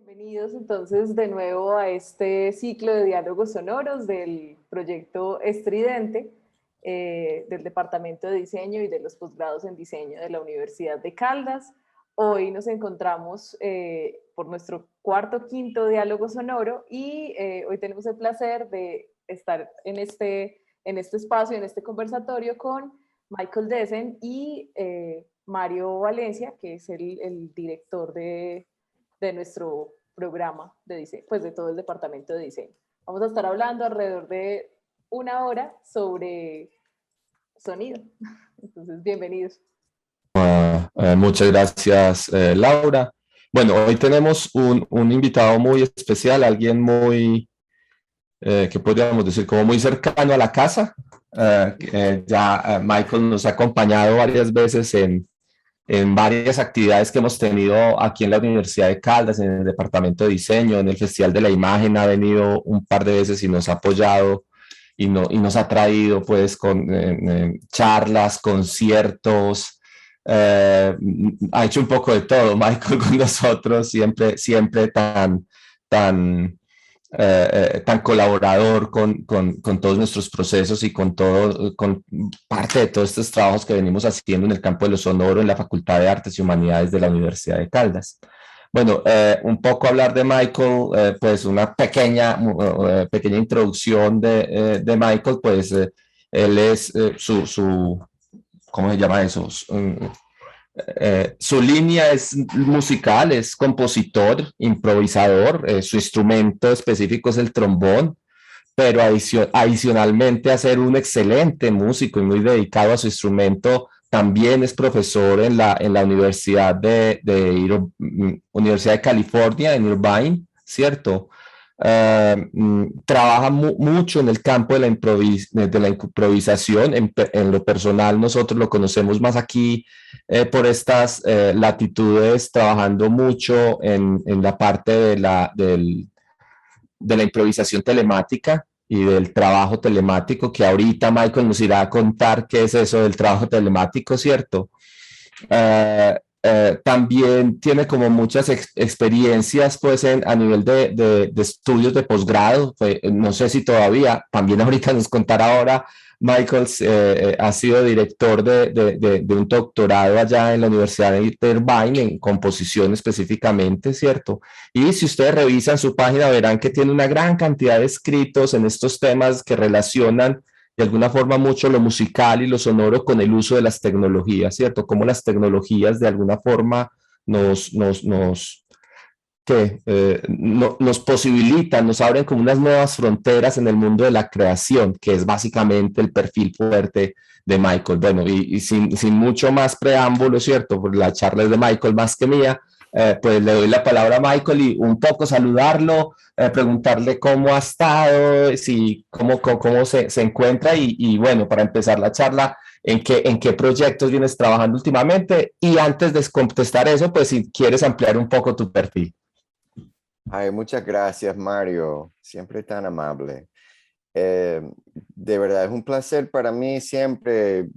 Bienvenidos entonces de nuevo a este ciclo de diálogos sonoros del proyecto Estridente, del Departamento de Diseño y de los posgrados en Diseño de la Universidad de Caldas. Hoy nos encontramos por nuestro quinto diálogo sonoro y hoy tenemos el placer de estar en este espacio, en este conversatorio con Michael Dessen y Mario Valencia, que es el director de nuestro programa de diseño, pues de todo el departamento de diseño. Vamos a estar hablando alrededor de una hora sobre sonido. Entonces, bienvenidos. Muchas gracias, Laura. Bueno, hoy tenemos un invitado muy especial, alguien muy, que podríamos decir, como muy cercano a la casa. Michael nos ha acompañado varias veces en varias actividades que hemos tenido aquí en la Universidad de Caldas, en el Departamento de Diseño, en el Festival de la Imagen. Ha venido un par de veces y nos ha apoyado y nos ha traído pues con charlas, conciertos. Ha hecho un poco de todo Michael con nosotros, siempre tan colaborador con todos nuestros procesos y con parte de todos estos trabajos que venimos haciendo en el campo de lo sonoro en la Facultad de Artes y Humanidades de la Universidad de Caldas. Bueno, un poco hablar de Michael, pues una pequeña introducción de Michael. Pues él es ¿cómo se llama eso? Su línea es musical, es compositor, improvisador. Su instrumento específico es el trombón, pero adicionalmente a ser un excelente músico y muy dedicado a su instrumento, también es profesor en la Universidad de California, en Irvine, ¿cierto? Trabaja mucho en el campo de la improvisación. En lo personal, nosotros lo conocemos más aquí por estas latitudes, trabajando mucho en la parte de la improvisación telemática y del trabajo telemático, que ahorita Michael nos irá a contar qué es eso del trabajo telemático, ¿cierto? También tiene como muchas experiencias pues a nivel de estudios de posgrado. No sé si todavía, también ahorita nos contará ahora. Michael ha sido director de un doctorado allá en la Universidad de Irvine en composición específicamente, ¿cierto? Y si ustedes revisan su página verán que tiene una gran cantidad de escritos en estos temas que relacionan de alguna forma mucho lo musical y lo sonoro con el uso de las tecnologías, ¿cierto? Cómo las tecnologías de alguna forma nos posibilitan, nos abren como unas nuevas fronteras en el mundo de la creación, que es básicamente el perfil fuerte de Michael. Bueno, y sin mucho más preámbulo, ¿cierto? Porque la charla es de Michael más que mía. Pues le doy la palabra a Michael y un poco saludarlo, preguntarle cómo ha estado, cómo se encuentra y bueno, para empezar la charla, ¿en qué proyectos vienes trabajando últimamente? Y antes de contestar eso, pues si quieres ampliar un poco tu perfil. Ay, muchas gracias, Mario. Siempre tan amable. De verdad, es un placer para mí siempre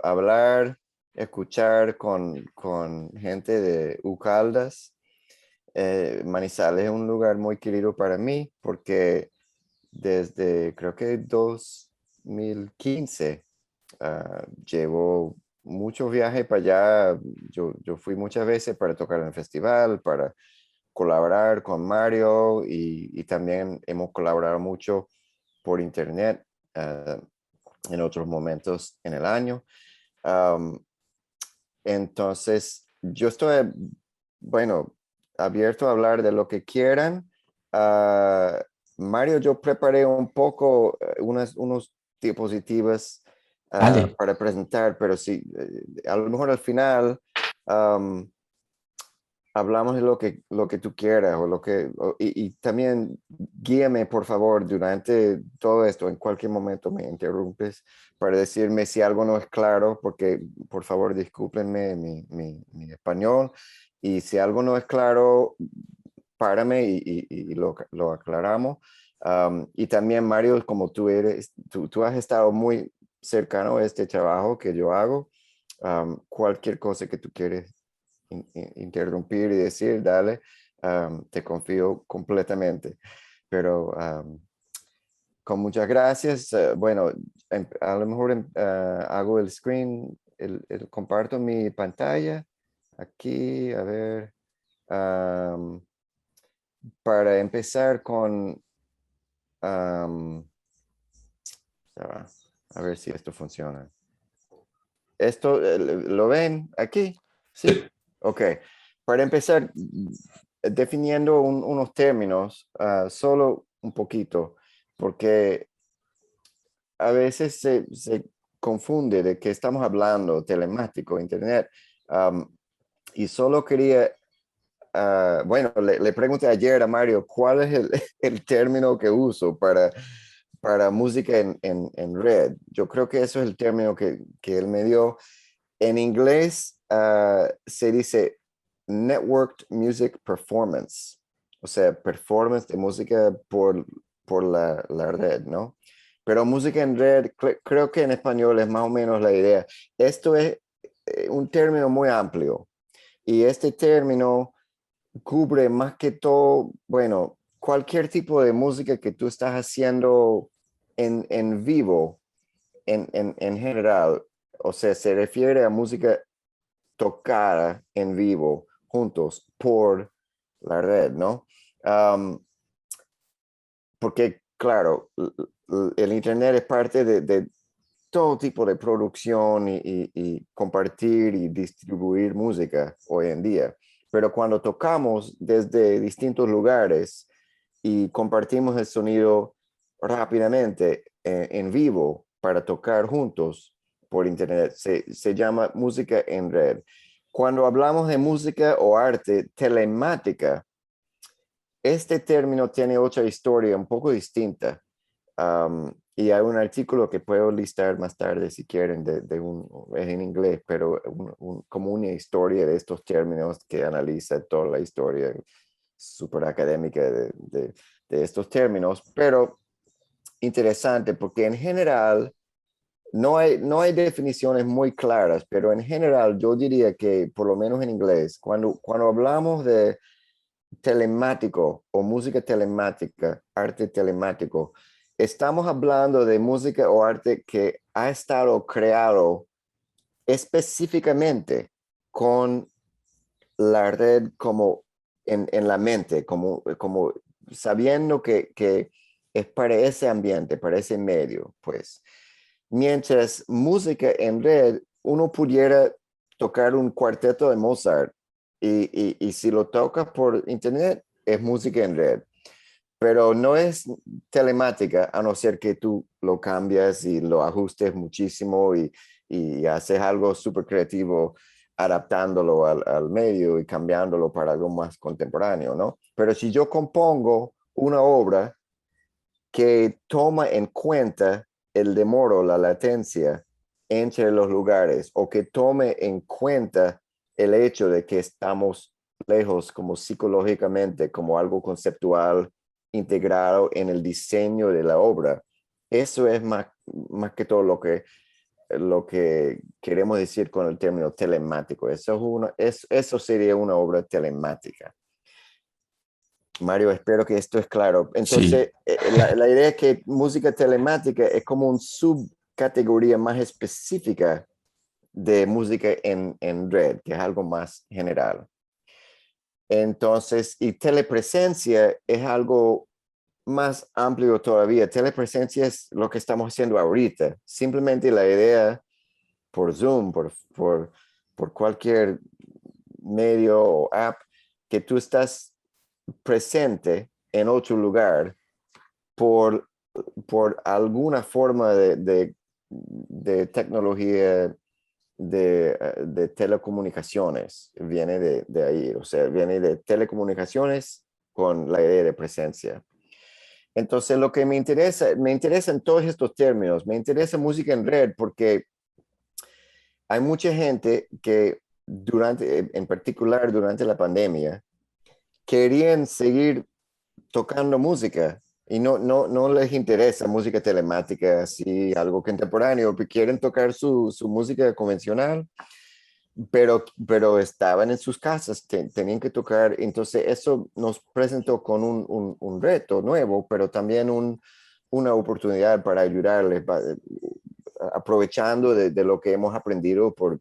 hablar, escuchar con gente de Ucaldas. Manizales es un lugar muy querido para mí porque desde creo que 2015 llevo muchos viajes para allá. Yo fui muchas veces para tocar en el festival, para colaborar con Mario y también hemos colaborado mucho por internet en otros momentos en el año. Entonces, yo estoy, bueno, abierto a hablar de lo que quieran. Mario, yo preparé un poco unos diapositivas para presentar, pero sí, a lo mejor al final hablamos de lo que tú quieras y también guíame por favor durante todo esto. En cualquier momento me interrumpes para decirme si algo no es claro, porque por favor discúlpenme mi español, y si algo no es claro, párame y lo aclaramos. Y también Mario, como tú has estado muy cercano a este trabajo que yo hago, cualquier cosa que tú quieres interrumpir y decir, dale. te confío completamente. Pero con muchas gracias. Bueno, a lo mejor hago el screen, comparto mi pantalla aquí, a ver, para empezar con, a ver si esto funciona. ¿Esto lo ven aquí? Sí. Ok. Para empezar, definiendo unos términos, solo un poquito, porque a veces se confunde de qué estamos hablando, telemático, internet, y solo quería, bueno, le pregunté ayer a Mario cuál es el término que uso para música en red. Yo creo que eso es el término que él me dio. En inglés se dice Networked Music Performance, o sea, performance de música por la red, ¿no? Pero música en red, creo que en español es más o menos la idea. Esto es un término muy amplio y este término cubre más que todo, bueno, cualquier tipo de música que tú estás haciendo en vivo, en general. O sea, se refiere a música tocada en vivo juntos por la red, ¿no? Porque, claro, el Internet es parte de todo tipo de producción y compartir y distribuir música hoy en día. Pero cuando tocamos desde distintos lugares y compartimos el sonido rápidamente en vivo para tocar juntos por Internet, se llama música en red. Cuando hablamos de música o arte telemática, este término tiene otra historia un poco distinta. Y hay un artículo que puedo listar más tarde si quieren, es en inglés, pero como una historia de estos términos que analiza toda la historia súper académica de estos términos, pero interesante porque en general no hay definiciones muy claras, pero en general yo diría que por lo menos en inglés, cuando hablamos de telemático o música telemática, arte telemático, estamos hablando de música o arte que ha estado creado específicamente con la red como en la mente, como sabiendo que es para ese ambiente, para ese medio, pues. Mientras música en red, uno pudiera tocar un cuarteto de Mozart y si lo tocas por internet, es música en red. Pero no es telemática, a no ser que tú lo cambias y lo ajustes muchísimo y haces algo súper creativo adaptándolo al medio y cambiándolo para algo más contemporáneo, ¿no? Pero si yo compongo una obra que toma en cuenta el demoro, la latencia entre los lugares, o que tome en cuenta el hecho de que estamos lejos como psicológicamente, como algo conceptual integrado en el diseño de la obra. Eso es más que todo lo que queremos decir con el término telemático. Eso sería una obra telemática. Mario, espero que esto es claro. Entonces, Sí. la idea es que música telemática es como un subcategoría más específica de música en red, que es algo más general. Entonces, y telepresencia es algo más amplio todavía. Telepresencia es lo que estamos haciendo ahorita. Simplemente la idea por Zoom, por cualquier medio o app, que tú estás presente en otro lugar por alguna forma de tecnología de telecomunicaciones. Viene de ahí, o sea, viene de telecomunicaciones con la idea de presencia. Entonces, lo que me interesa en todos estos términos, me interesa música en red porque hay mucha gente que en particular durante la pandemia, querían seguir tocando música y no les interesa música telemática, así algo contemporáneo, quieren tocar su música convencional pero estaban en sus casas, tenían que tocar. Entonces eso nos presentó con un reto nuevo, pero también una oportunidad para ayudarles, aprovechando de lo que hemos aprendido por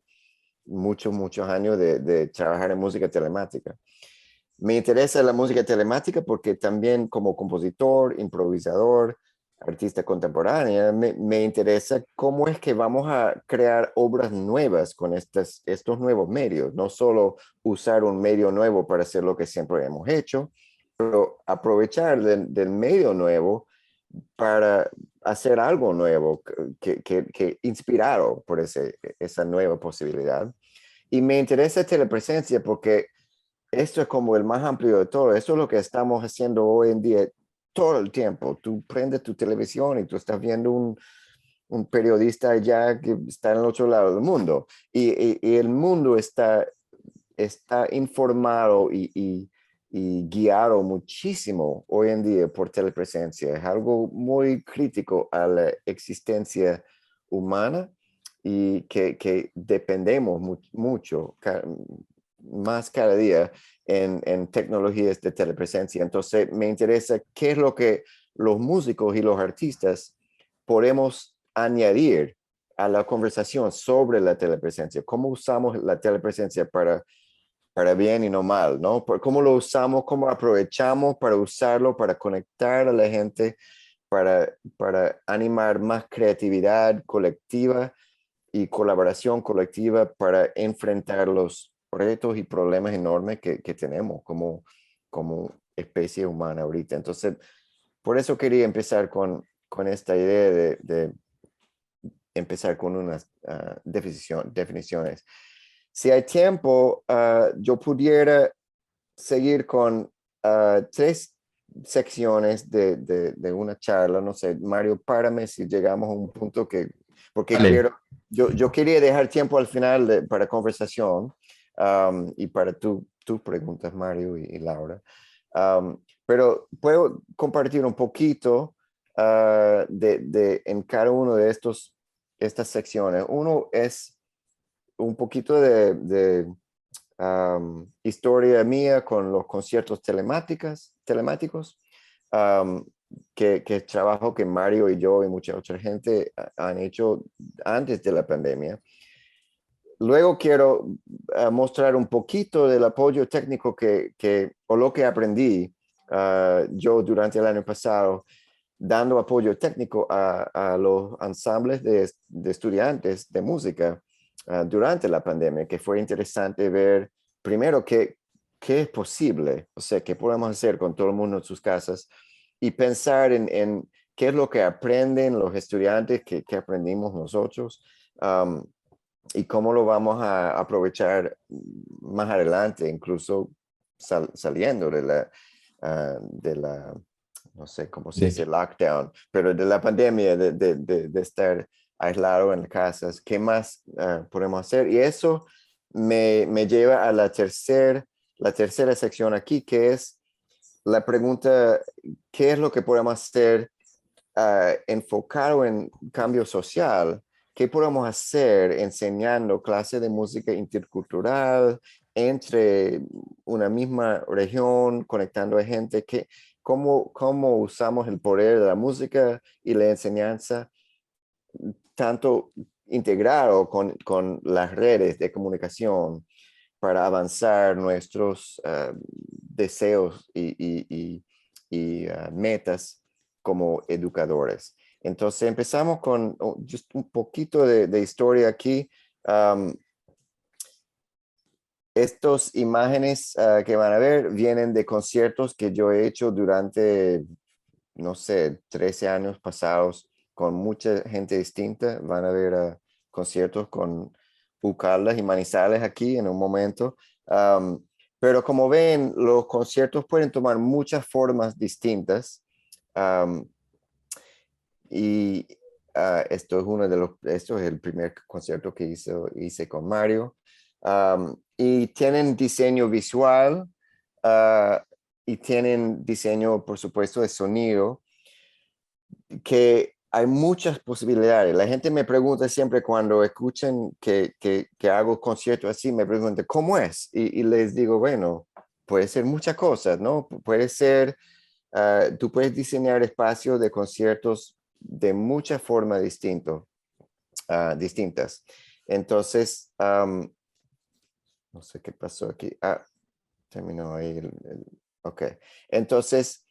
muchos años de trabajar en música telemática. Me interesa la música telemática porque también como compositor, improvisador, artista contemporánea, me interesa cómo es que vamos a crear obras nuevas con estos nuevos medios, no solo usar un medio nuevo para hacer lo que siempre hemos hecho, pero aprovechar del medio nuevo para hacer algo nuevo, que inspirado por esa nueva posibilidad. Y me interesa telepresencia porque esto es como el más amplio de todo. Esto es lo que estamos haciendo hoy en día todo el tiempo. Tú prendes tu televisión y tú estás viendo un periodista allá que está en el otro lado del mundo. Y el mundo está informado y guiado muchísimo hoy en día por telepresencia. Es algo muy crítico a la existencia humana y que dependemos mucho, más cada día en tecnologías de telepresencia. Entonces me interesa qué es lo que los músicos y los artistas podemos añadir a la conversación sobre la telepresencia. ¿Cómo usamos la telepresencia para bien y no mal, ¿no? ¿Cómo lo usamos, cómo aprovechamos para usarlo, para conectar a la gente, para animar más creatividad colectiva y colaboración colectiva para enfrentar los retos y problemas enormes que tenemos como especie humana ahorita? Entonces, por eso quería empezar con esta idea de empezar con unas definiciones. Si hay tiempo, yo pudiera seguir con 3 secciones de una charla. No sé, Mario, párame si llegamos a un punto porque Vale. yo quería dejar tiempo al final para conversación, y para tus preguntas, Mario y Laura. Pero puedo compartir un poquito en cada uno de estas secciones. Uno es un poquito de historia mía con los conciertos telemáticos, um, que es trabajo que Mario y yo y mucha otra gente han hecho antes de la pandemia. Luego quiero mostrar un poquito del apoyo técnico o lo que aprendí yo durante el año pasado, dando apoyo técnico a los ensambles de estudiantes de música durante la pandemia, que fue interesante ver primero qué es posible, o sea, qué podemos hacer con todo el mundo en sus casas y pensar en qué es lo que aprenden los estudiantes, qué aprendimos nosotros, y cómo lo vamos a aprovechar más adelante, incluso saliendo de la, no sé cómo se dice, lockdown, pero de la pandemia, de estar aislado en casas. ¿Qué más podemos hacer? Y eso me lleva a la tercera sección aquí, que es la pregunta: ¿qué es lo que podemos hacer enfocado en cambio social? ¿Qué podemos hacer enseñando clases de música intercultural entre una misma región, conectando a gente? ¿Cómo usamos el poder de la música y la enseñanza, tanto integrado con las redes de comunicación, para avanzar nuestros deseos y metas como educadores? Entonces empezamos con just un poquito de historia aquí. Estas imágenes que van a ver vienen de conciertos que yo he hecho durante, no sé, 13 años pasados con mucha gente distinta. Van a ver conciertos con Ucaldas y Manizales aquí en un momento. Pero como ven, los conciertos pueden tomar muchas formas distintas. Y esto es el primer concierto que hice con Mario. Y tienen diseño visual, y tienen diseño, por supuesto, de sonido, que hay muchas posibilidades. La gente me pregunta siempre cuando escuchan que hago conciertos así, me preguntan, ¿cómo es? Y les digo, bueno, puede ser muchas cosas, ¿no? Puede ser, tú puedes diseñar espacios de conciertos de muchas formas distintas. Entonces, no sé qué pasó aquí. Terminó ahí. Ok. Entonces,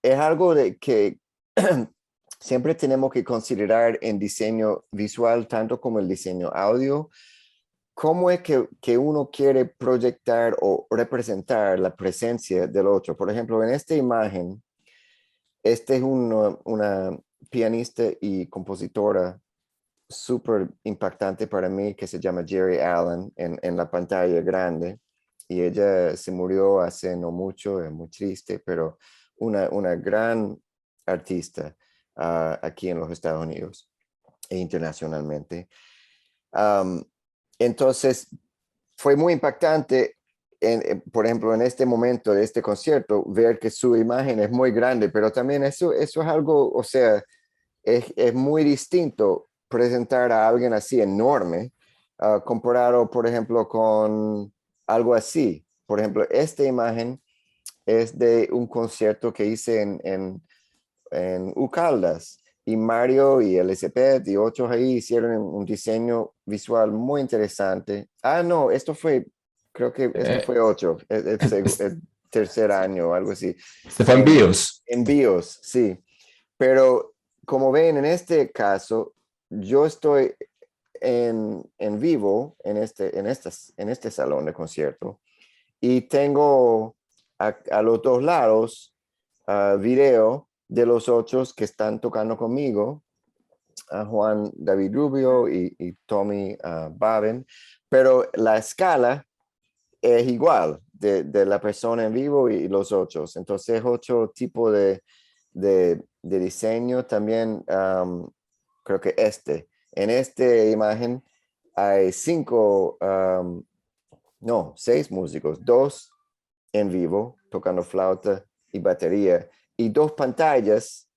es algo de que siempre tenemos que considerar en diseño visual, tanto como el diseño audio, cómo es que uno quiere proyectar o representar la presencia del otro. Por ejemplo, en esta imagen, este es una pianista y compositora súper impactante para mí que se llama Jerry Allen en la pantalla grande. Y ella se murió hace no mucho, es muy triste, pero una gran artista aquí en los Estados Unidos e internacionalmente. Entonces, fue muy impactante, por ejemplo, en este momento de este concierto, ver que su imagen es muy grande, pero también eso es algo, o sea, es muy distinto presentar a alguien así enorme, comparado, por ejemplo, con algo así. Por ejemplo, esta imagen es de un concierto que hice en Ucaldas. Y Mario y Elizabeth y otros ahí hicieron un diseño visual muy interesante. No, creo que esto Eh, fue 8, el tercer año o algo así. Este fue en BIOS. En BIOS, sí. Pero como ven, en este caso, yo estoy en vivo en este salón de concierto y tengo a los dos lados video de los otros que están tocando conmigo, a Juan David Rubio y Tommy Baben, pero la escala es igual de la persona en vivo y los otros. Entonces, otro tipo de diseño también, creo que en esta imagen hay 6 músicos, 2 en vivo tocando flauta y batería y 2 pantallas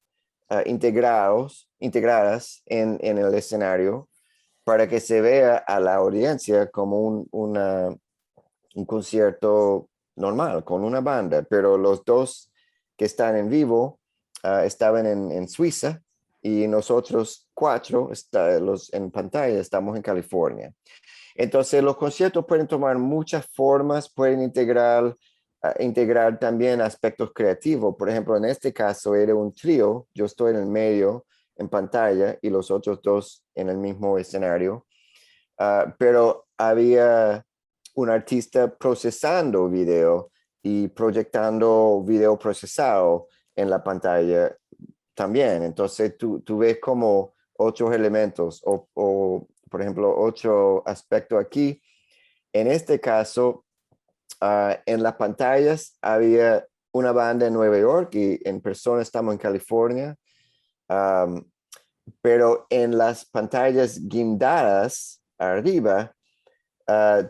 integradas en el escenario para que se vea a la audiencia como un concierto normal con una banda, pero los 2 que están en vivo estaban en Suiza y nosotros 4 en pantalla estamos en California. Entonces los conciertos pueden tomar muchas formas, pueden integrar también aspectos creativos. Por ejemplo, en este caso era un trío, yo estoy en el medio en pantalla y los otros 2 en el mismo escenario, pero había un artista procesando video y proyectando video procesado en la pantalla también. Entonces tú ves como 8 elementos o, por ejemplo, 8 aspectos aquí. En este caso, en las pantallas había una banda en Nueva York y en persona estamos en California, pero en las pantallas guindadas arriba,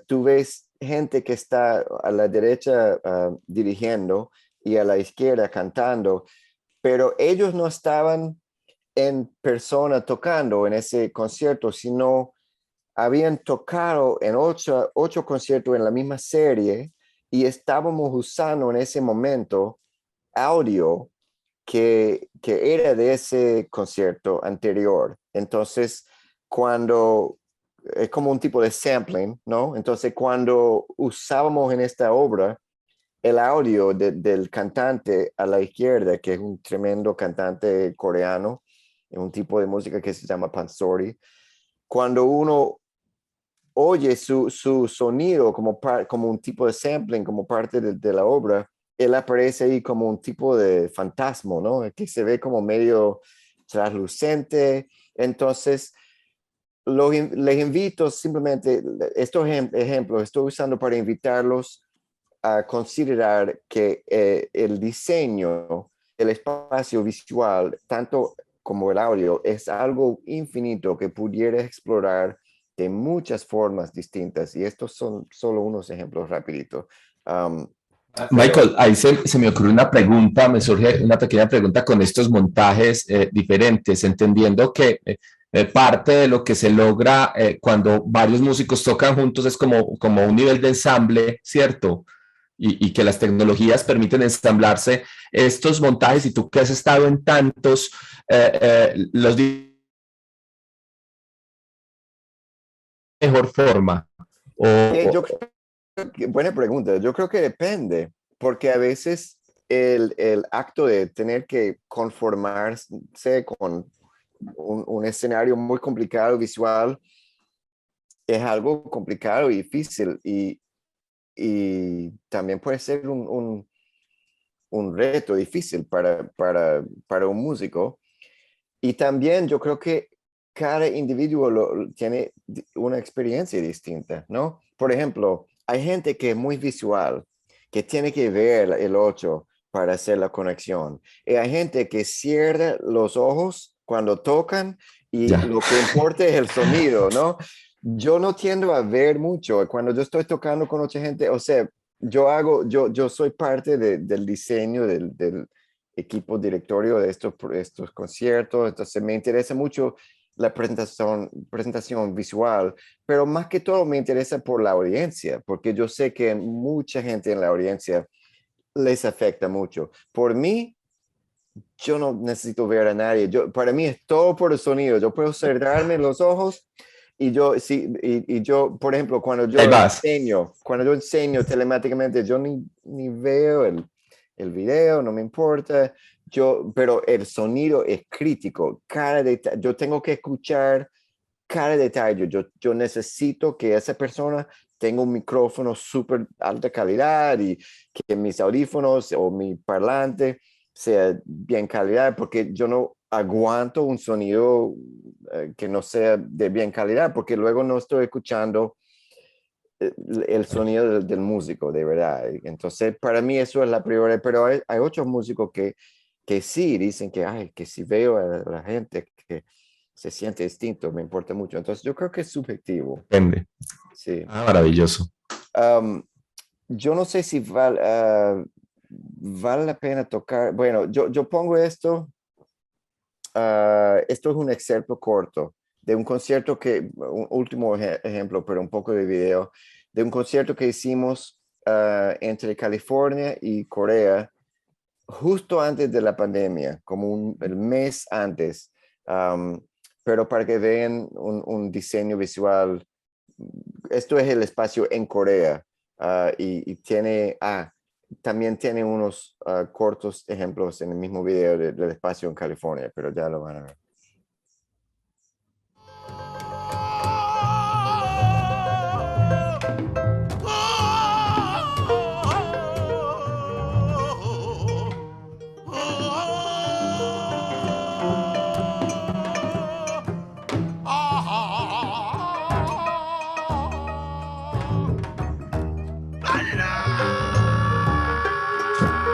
tú ves gente que está a la derecha dirigiendo y a la izquierda cantando, pero ellos no estaban en persona tocando en ese concierto, sino habían tocado en 8 conciertos en la misma serie y estábamos usando en ese momento audio que era de ese concierto anterior. Entonces, cuando es como un tipo de sampling, ¿no? Entonces, cuando usábamos en esta obra el audio del cantante a la izquierda, que es un tremendo cantante coreano, un tipo de música que se llama Pansori, cuando uno oye su sonido como un tipo de sampling, como parte de la obra, él aparece ahí como un tipo de fantasma, ¿no? Que se ve como medio traslucente. Entonces, les invito simplemente, estos ejemplos estoy usando para invitarlos a considerar que el diseño, el espacio visual, tanto como el audio, es algo infinito que pudiera explorar de muchas formas distintas. Y estos son solo unos ejemplos rapiditos. Michael, ahí se me ocurre una pregunta, me surge una pequeña pregunta con estos montajes diferentes, entendiendo que parte de lo que se logra cuando varios músicos tocan juntos es como un nivel de ensamble, ¿cierto? Y que las tecnologías permiten ensamblarse estos montajes, y tú que has estado en tantos, los de mejor forma. Yo buena pregunta. Yo creo que depende, porque a veces el acto de tener que conformarse con un escenario muy complicado visual es algo complicado y difícil y también puede ser un reto difícil para un músico. Y también yo creo que cada individuo tiene una experiencia distinta, ¿no? Por ejemplo, hay gente que es muy visual, que tiene que ver el 8 para hacer la conexión. Y hay gente que cierra los ojos cuando tocan y Ya. lo que importa es el sonido, ¿no? Yo no tiendo a ver mucho. Cuando yo estoy tocando con otra gente, o sea, yo soy parte del diseño del equipo directorio de estos conciertos, entonces me interesa mucho la presentación visual, pero más que todo me interesa por la audiencia, porque yo sé que mucha gente en la audiencia les afecta mucho. Por mí, yo no necesito ver a nadie, para mí es todo por el sonido, yo puedo cerrarme los ojos y yo, sí, y yo, por ejemplo, Ahí vas. cuando yo enseño telemáticamente, yo ni veo el video, no me importa, pero el sonido es crítico, yo tengo que escuchar cada detalle, yo necesito que esa persona tenga un micrófono súper alta calidad y que mis audífonos o mi parlante sea bien calidad, porque yo no aguanto un sonido que no sea de bien calidad, porque luego no estoy escuchando el sonido del músico, de verdad. Entonces, para mí eso es la prioridad, pero hay otros músicos que sí dicen que, ay, que si veo a la gente que se siente distinto, me importa mucho. Entonces, yo creo que es subjetivo. Depende. Sí. Ah, maravilloso. Um, yo no sé si vale la pena tocar. Bueno, yo pongo esto. Esto es un excerpto corto de un concierto un último ejemplo, pero un poco de video, de un concierto que hicimos entre California y Corea justo antes de la pandemia, como el mes antes, um, pero para que vean un diseño visual. Esto es el espacio en Corea y también tiene unos cortos ejemplos en el mismo video del espacio en California, pero ya lo van a ver.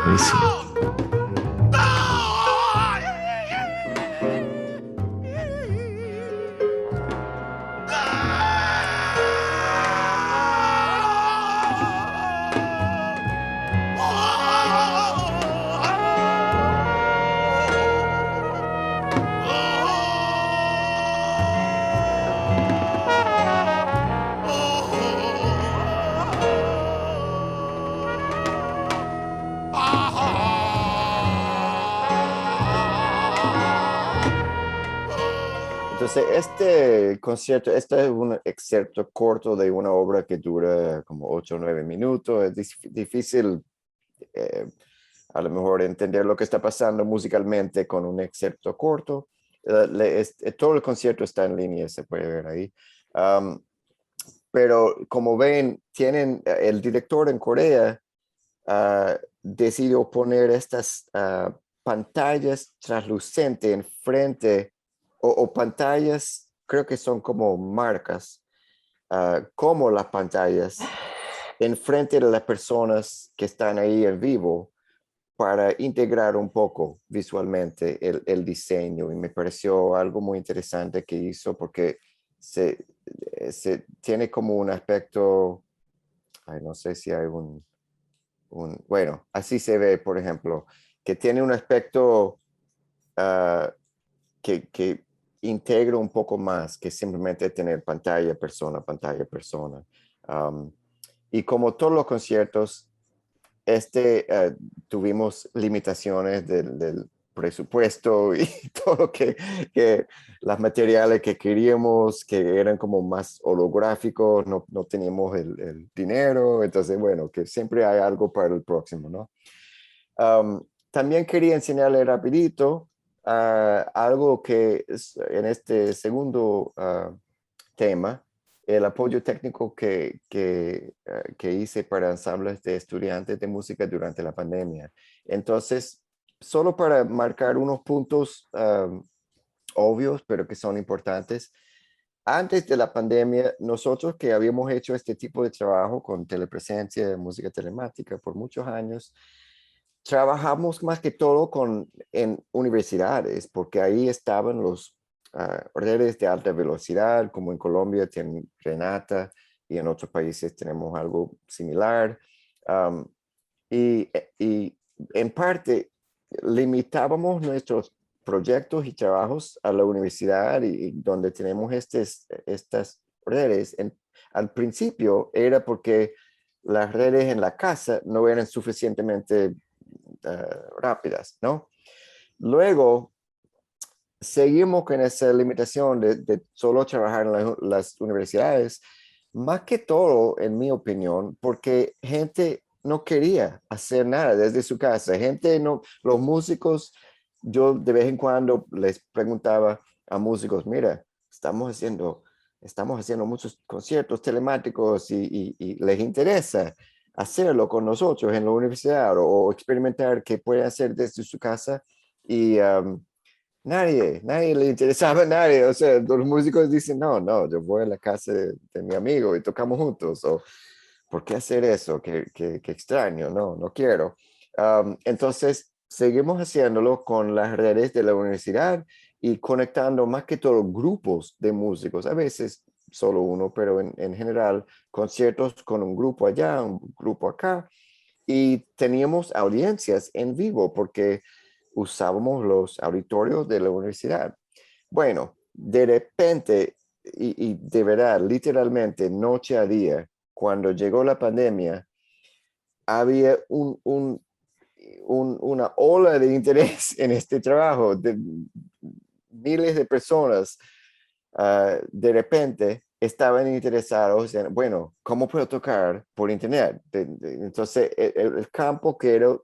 Buenísimo. Entonces, este concierto, este es un excerpto corto de una obra que dura como 8 o 9 minutos. Es difícil eh, a lo mejor entender lo que está pasando musicalmente con un excerpto corto. Todo el concierto está en línea, se puede ver ahí. Um, pero como ven, el director en Corea decidió poner estas pantallas translucentes enfrente o pantallas, creo que son como marcas, como las pantallas enfrente de las personas que están ahí en vivo para integrar un poco visualmente el diseño. Y me pareció algo muy interesante que hizo porque se tiene como un aspecto, ay, no sé si hay bueno, así se ve, por ejemplo, que tiene un aspecto que integra un poco más que simplemente tener pantalla, persona, pantalla, persona. Um, y como todos los conciertos, tuvimos limitaciones del presupuesto y todo lo que las materiales que queríamos, que eran como más holográficos, no teníamos el dinero, entonces bueno, que siempre hay algo para el próximo, ¿no? También quería enseñarle rapidito algo que en este segundo tema, el apoyo técnico que hice para ensambles de estudiantes de música durante la pandemia. Entonces, solo para marcar unos puntos obvios, pero que son importantes. Antes de la pandemia, nosotros que habíamos hecho este tipo de trabajo con telepresencia, de música telemática por muchos años, trabajamos más que todo en universidades, porque ahí estaban los redes de alta velocidad, como en Colombia tienen Renata y en otros países tenemos algo similar. Um, y en parte limitábamos nuestros proyectos y trabajos a la universidad y donde tenemos estas redes. Al principio era porque las redes en la casa no eran suficientemente rápidas, ¿no? Luego, seguimos con esa limitación de solo trabajar en las universidades, más que todo, en mi opinión, porque gente no quería hacer nada desde su casa. Gente no, los músicos, yo de vez en cuando les preguntaba a músicos, mira, estamos haciendo muchos conciertos telemáticos y les interesa hacerlo con nosotros en la universidad o experimentar qué pueden hacer desde su casa y nadie le interesaba a nadie. O sea, los músicos dicen, no, yo voy a la casa de mi amigo y tocamos juntos. O, ¿por qué hacer eso? Qué extraño, no quiero. Entonces, seguimos haciéndolo con las redes de la universidad y conectando más que todo grupos de músicos. A veces solo uno, pero en general conciertos con un grupo allá, un grupo acá. Y teníamos audiencias en vivo porque usábamos los auditorios de la universidad. Bueno, de repente, y de verdad, literalmente, noche a día, cuando llegó la pandemia, había una ola de interés en este trabajo de miles de personas. De repente estaban interesados en, bueno, ¿cómo puedo tocar por internet? Entonces, el campo que era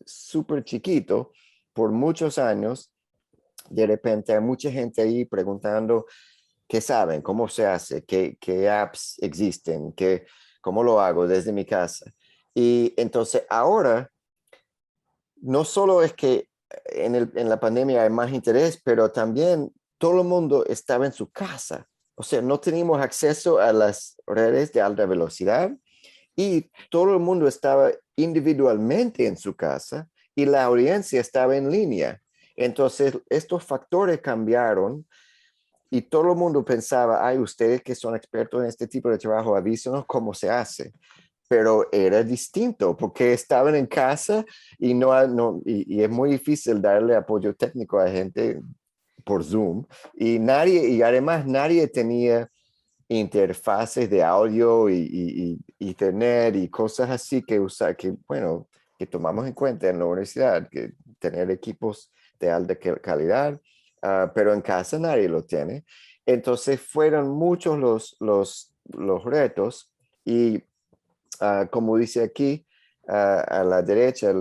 súper chiquito por muchos años, de repente hay mucha gente ahí preguntando qué saben, cómo se hace, qué apps existen, cómo lo hago desde mi casa. Y entonces ahora, no solo es que en la pandemia hay más interés, pero también todo el mundo estaba en su casa. O sea, no teníamos acceso a las redes de alta velocidad y todo el mundo estaba individualmente en su casa y la audiencia estaba en línea. Entonces, estos factores cambiaron y todo el mundo pensaba, ay, ustedes que son expertos en este tipo de trabajo, avísenos cómo se hace. Pero era distinto porque estaban en casa y, y es muy difícil darle apoyo técnico a gente por Zoom y además nadie tenía interfaces de audio y tener y cosas así bueno, que tomamos en cuenta en la universidad, que tener equipos de alta calidad, pero en casa nadie lo tiene. Entonces fueron muchos los retos y como dice aquí, a la derecha,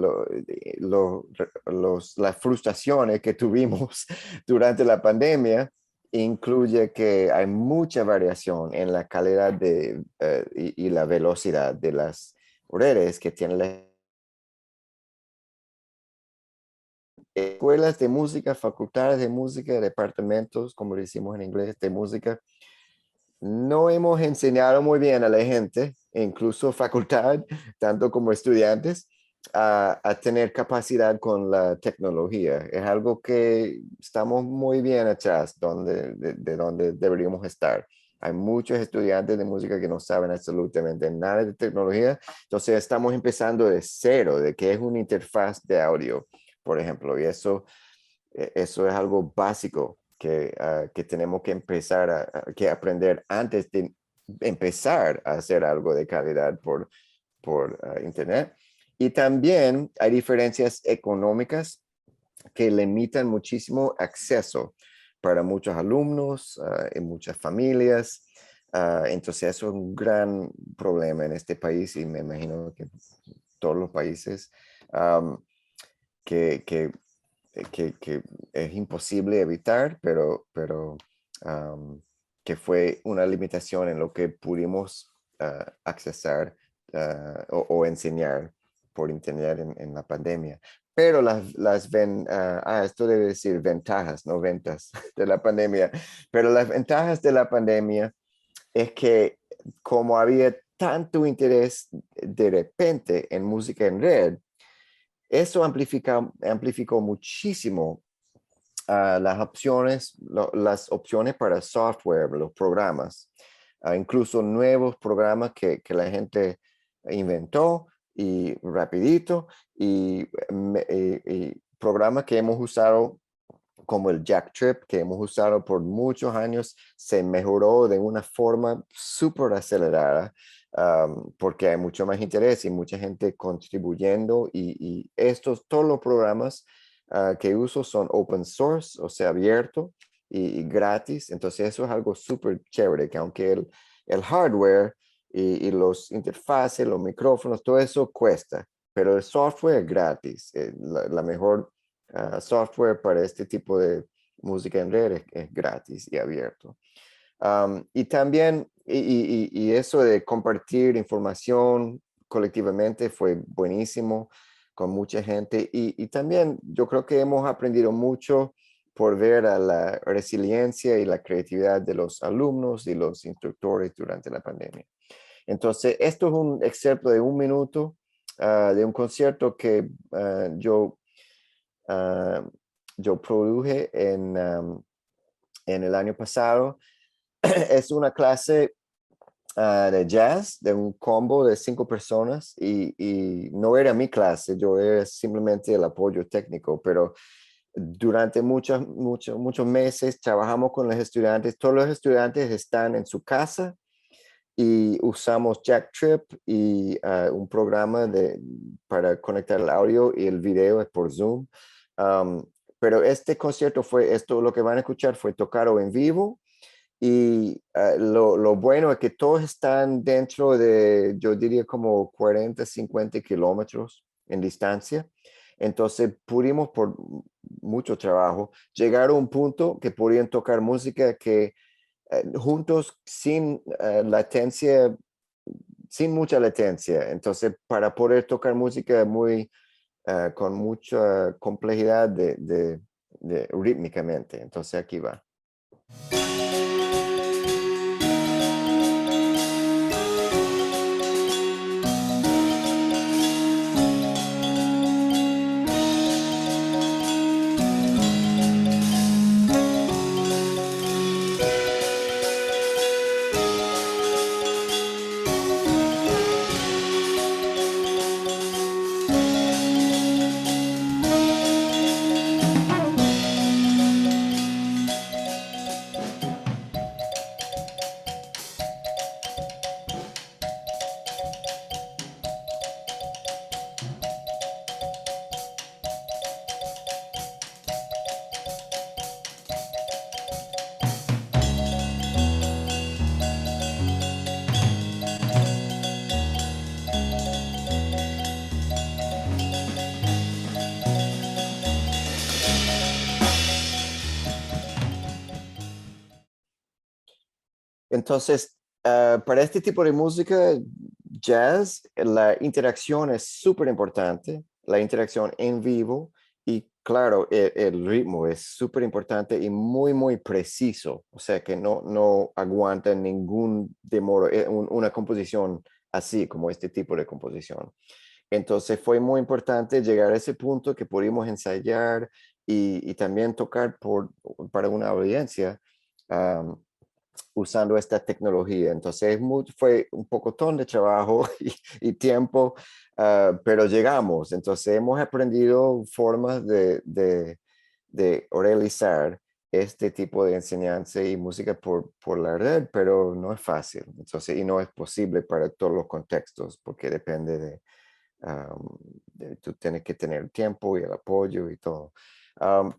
las frustraciones que tuvimos durante la pandemia incluye que hay mucha variación en la calidad y la velocidad de las redes que tienen las escuelas de música, facultades de música, departamentos, como decimos en inglés, de música. No hemos enseñado muy bien a la gente, incluso facultad, tanto como estudiantes, a tener capacidad con la tecnología. Es algo que estamos muy bien atrás de donde deberíamos estar. Hay muchos estudiantes de música que no saben absolutamente nada de tecnología. Entonces estamos empezando de cero, de qué es una interfaz de audio, por ejemplo. Y eso es algo básico que tenemos que empezar que aprender antes de empezar a hacer algo de calidad por Internet. Y también hay diferencias económicas que limitan muchísimo acceso para muchos alumnos y muchas familias. Entonces eso es un gran problema en este país y me imagino que todos los países um, que, que, que es imposible evitar, pero que fue una limitación en lo que pudimos accesar o enseñar por internet en la pandemia. Pero esto debe decir ventajas, no ventas de la pandemia, pero las ventajas de la pandemia es que como había tanto interés de repente en música en red, eso amplificó muchísimo las opciones para software, los programas, incluso nuevos programas que la gente inventó y rapidito, y programas que hemos usado como el Jack Trip, que hemos usado por muchos años, se mejoró de una forma súper acelerada, porque hay mucho más interés y mucha gente contribuyendo, y todos los programas que uso son open source, o sea, abierto y gratis. Entonces eso es algo súper chévere, que aunque el hardware y los interfaces, los micrófonos, todo eso cuesta, pero el software es gratis. La mejor software para este tipo de música en red es gratis y abierto. Y también, y eso de compartir información colectivamente fue buenísimo con mucha gente. Y también yo creo que hemos aprendido mucho por ver a la resiliencia y la creatividad de los alumnos y los instructores durante la pandemia. Entonces, esto es un excerto de 1 minuto de un concierto que uh, yo produje en el año pasado. Es una clase de jazz, de un combo de 5 personas, y no era mi clase, yo era simplemente el apoyo técnico, pero durante muchos meses trabajamos con los estudiantes. Todos los estudiantes están en su casa y usamos Jack Trip y un programa para conectar el audio, y el video es por Zoom. Um, pero este concierto lo que van a escuchar fue tocado en vivo, y lo bueno es que todos están dentro de, yo diría, como 40, 50 kilómetros en distancia. Entonces pudimos, por mucho trabajo, llegar a un punto que podían tocar música que juntos sin latencia, sin mucha latencia. Entonces, para poder tocar música con mucha complejidad rítmicamente. Entonces, aquí va. Entonces, para este tipo de música, jazz, la interacción es súper importante, la interacción en vivo, y claro, el ritmo es súper importante y muy, muy preciso, o sea que no aguanta ningún demoro, una composición así como este tipo de composición. Entonces fue muy importante llegar a ese punto que pudimos ensayar y también tocar para una audiencia. usando esta tecnología. Entonces fue un pocotón de trabajo y tiempo, pero llegamos. Entonces hemos aprendido formas de realizar este tipo de enseñanza y música por la red, pero no es fácil. Entonces, y no es posible para todos los contextos, porque depende tú tienes que tener el tiempo y el apoyo y todo.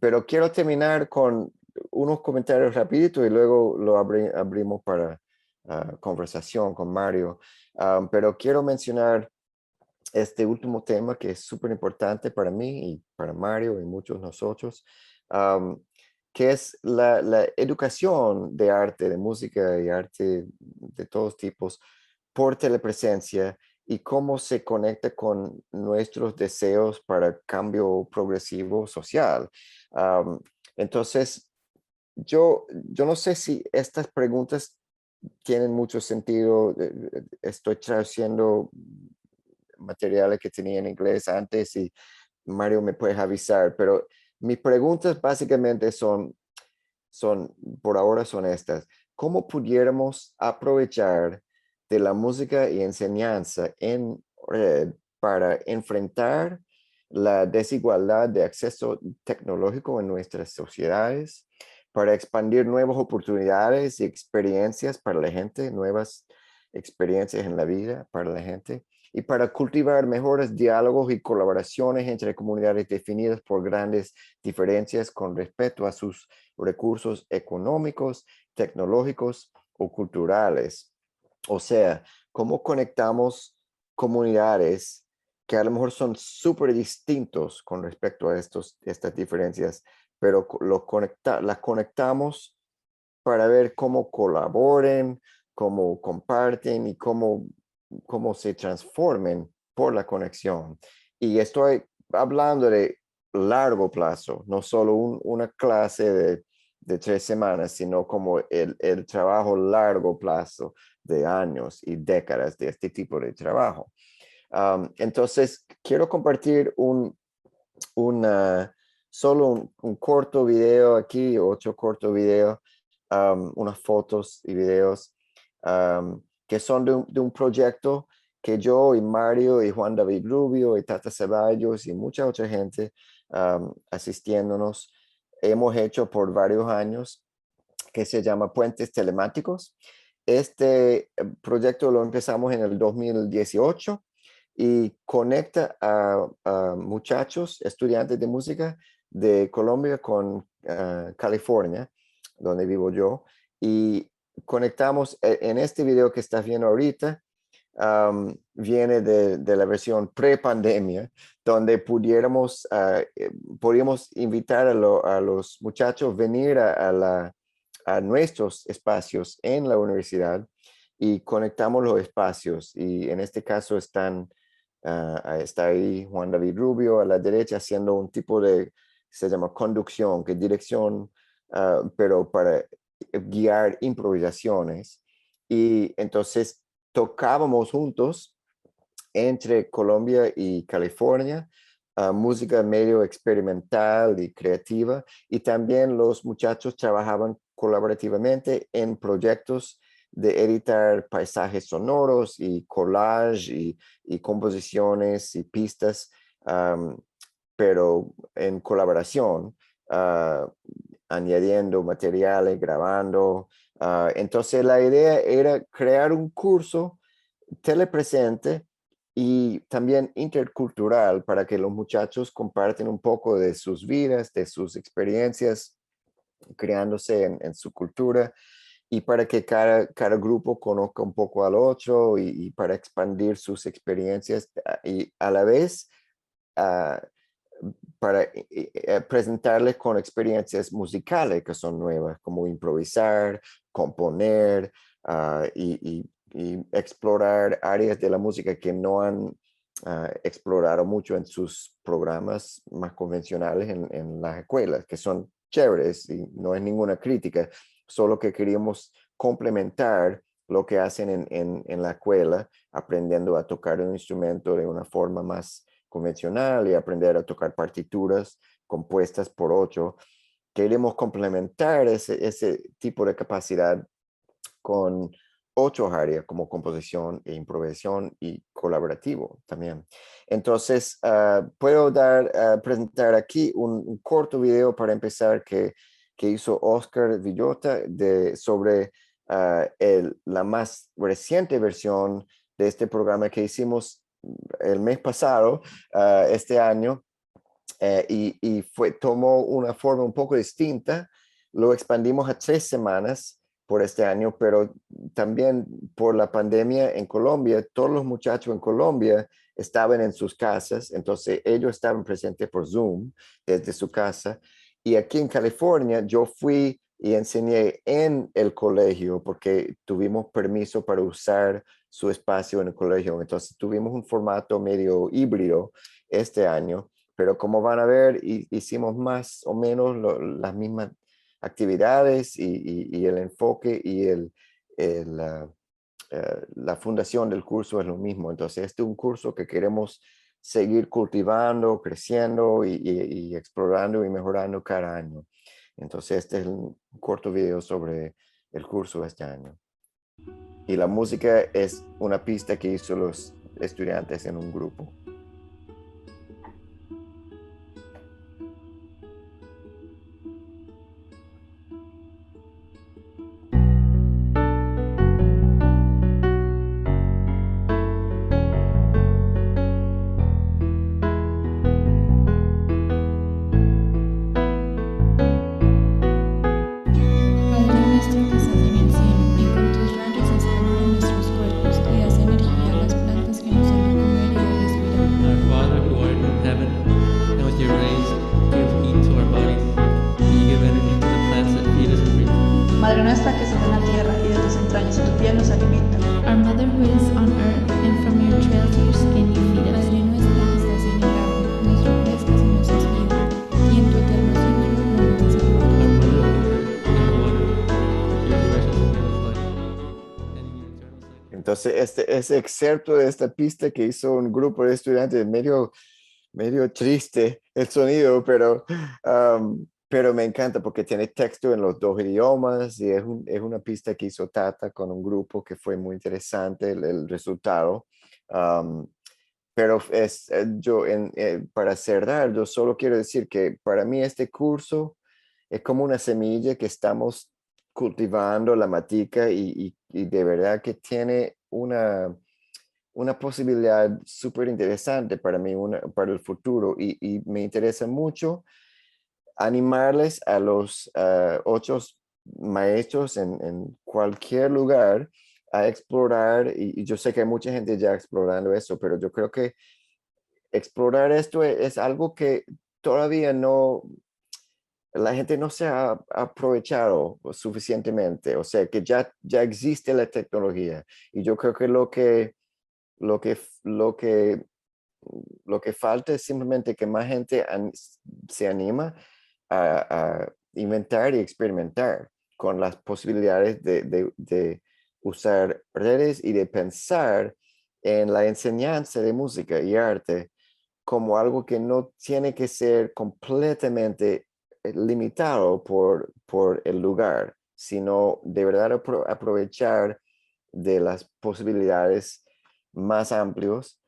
Pero quiero terminar con unos comentarios rapiditos y luego lo abrimos para conversación con Mario. Pero quiero mencionar este último tema que es súper importante para mí y para Mario y muchos nosotros, que es la educación de arte, de música y arte de todos tipos por telepresencia y cómo se conecta con nuestros deseos para cambio progresivo social. Am, entonces, yo no sé si estas preguntas tienen mucho sentido. Estoy traduciendo materiales que tenía en inglés antes y Mario me puedes avisar, pero mis preguntas básicamente son, por ahora son estas. ¿Cómo pudiéramos aprovechar de la música y enseñanza en red para enfrentar la desigualdad de acceso tecnológico en nuestras sociedades, para expandir nuevas oportunidades y experiencias para la gente, nuevas experiencias en la vida para la gente, y para cultivar mejores diálogos y colaboraciones entre comunidades definidas por grandes diferencias con respecto a sus recursos económicos, tecnológicos o culturales? O sea, ¿cómo conectamos comunidades que a lo mejor son súper distintos con respecto a estas diferencias, pero las conectamos para ver cómo colaboren, cómo comparten y cómo se transformen por la conexión? Y estoy hablando de largo plazo, no solo una clase de 3 semanas, sino como el trabajo largo plazo de años y décadas de este tipo de trabajo. Entonces, quiero compartir solo un corto video aquí, 8 cortos videos, unas fotos y videos que son de un proyecto que yo y Mario y Juan David Rubio y Tata Ceballos y mucha otra gente asistiéndonos hemos hecho por varios años, que se llama Puentes Telemáticos. Este proyecto lo empezamos en el 2018 y conecta a muchachos, estudiantes de música de Colombia con California, donde vivo yo, y conectamos en este video que estás viendo ahorita. Viene de la versión pre-pandemia, donde podíamos invitar a los muchachos a venir a nuestros espacios en la universidad y conectamos los espacios. Y en este caso está ahí Juan David Rubio a la derecha haciendo un tipo se llama conducción, que es dirección, pero para guiar improvisaciones. Y entonces tocábamos juntos entre Colombia y California, música medio experimental y creativa, y también los muchachos trabajaban colaborativamente en proyectos de editar paisajes sonoros y collage y composiciones y pistas, pero en colaboración, añadiendo materiales, grabando. Entonces la idea era crear un curso telepresente y también intercultural para que los muchachos comparten un poco de sus vidas, de sus experiencias, creándose en su cultura, y para que cada grupo conozca un poco al otro y para expandir sus experiencias y a la vez uh, para presentarles con experiencias musicales que son nuevas, como improvisar, componer y explorar áreas de la música que no han explorado mucho en sus programas más convencionales en las escuelas, que son chéveres y no es ninguna crítica, solo que queríamos complementar lo que hacen en la escuela, aprendiendo a tocar un instrumento de una forma más convencional y aprender a tocar partituras compuestas por 8. Queremos complementar ese tipo de capacidad con 8 áreas como composición e improvisación y colaborativo también. Entonces, puedo presentar aquí un corto video para empezar que hizo Oscar Villota sobre la más reciente versión de este programa que hicimos el mes pasado, este año, y tomó una forma un poco distinta. Lo expandimos a 3 semanas por este año, pero también por la pandemia en Colombia, todos los muchachos en Colombia estaban en sus casas, entonces ellos estaban presentes por Zoom desde su casa. Y aquí en California yo fui y enseñé en el colegio porque tuvimos permiso para usar su espacio en el colegio. Entonces tuvimos un formato medio híbrido este año, pero como van a ver, hicimos más o menos las mismas actividades y el enfoque y la fundación del curso es lo mismo. Entonces, este es un curso que queremos seguir cultivando, creciendo y explorando y mejorando cada año. Entonces, este es un corto video sobre el curso este año. Y la música es una pista que hizo los estudiantes en un grupo. Madre nuestra que estás en la tierra y de tus entrañas y tu piel nos alimenta. Our mother who is on earth, and from your trails of your skin you feed us. Madre nuestra que estás en el agua, nos refrescas y nos das vida, y en tu eterno ciclo no nos desamparas. Our mother who art in the water, you refresh us and give us life. And in your eternal cycle. Entonces, ese excerpto de esta pista que hizo un grupo de estudiantes medio triste el sonido, pero me encanta porque tiene texto en los 2 idiomas y es una pista que hizo Tata con un grupo que fue muy interesante el resultado. Pero para cerrar, yo solo quiero decir que para mí este curso es como una semilla que estamos cultivando la matica y de verdad que tiene una posibilidad súper interesante para mí, para el futuro y me interesa mucho animarles a los 8 maestros en cualquier lugar a explorar, y yo sé que hay mucha gente ya explorando eso, pero yo creo que explorar esto es algo que todavía la gente no se ha aprovechado suficientemente, o sea que ya existe la tecnología, y yo creo que lo que falta es simplemente que más gente se anima a inventar y experimentar con las posibilidades de usar redes y de pensar en la enseñanza de música y arte como algo que no tiene que ser completamente limitado por el lugar, sino de verdad aprovechar de las posibilidades más amplias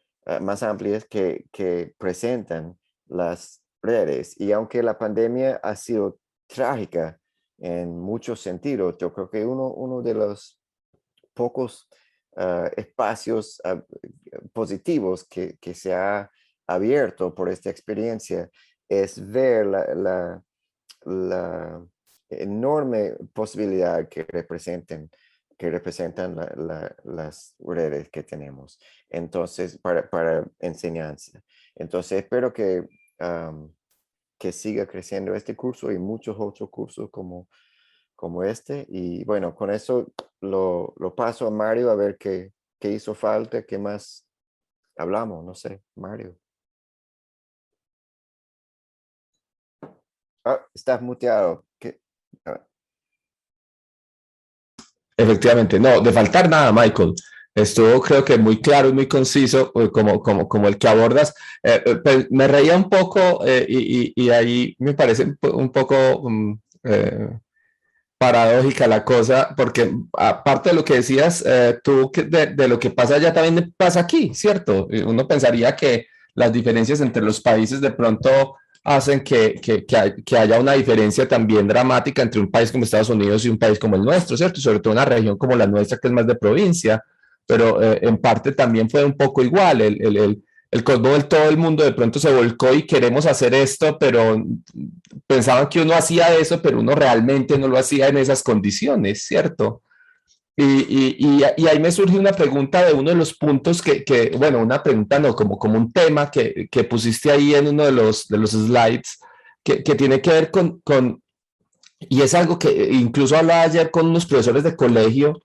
que presentan las redes. Y aunque la pandemia ha sido trágica en muchos sentidos, yo creo que uno de los pocos espacios positivos que se ha abierto por esta experiencia es ver la enorme posibilidad que representan las redes que tenemos. Entonces, para enseñanza. Entonces, espero que siga creciendo este curso y muchos otros cursos como este. Y bueno, con eso lo paso a Mario a ver qué hizo falta, qué más hablamos, no sé, Mario. Estás muteado. Efectivamente, no, de faltar nada, Michael. Estuvo creo que muy claro y muy conciso como el que abordas. Pues, me reía un poco y ahí me parece un poco paradójica la cosa, porque aparte de lo que decías, tú de lo que pasa allá también pasa aquí, ¿cierto? Uno pensaría que las diferencias entre los países de pronto hacen que haya una diferencia también dramática entre un país como Estados Unidos y un país como el nuestro, ¿cierto? Y sobre todo una región como la nuestra, que es más de provincia, pero en parte también fue un poco igual. El cosmos de todo el mundo de pronto se volcó y queremos hacer esto, pero pensaban que uno hacía eso, pero uno realmente no lo hacía en esas condiciones, ¿cierto? Y ahí me surge una pregunta de uno de los puntos bueno, una pregunta no, como un tema que pusiste ahí en uno de los slides, que tiene que ver y es algo que incluso hablaba ayer con unos profesores de colegio,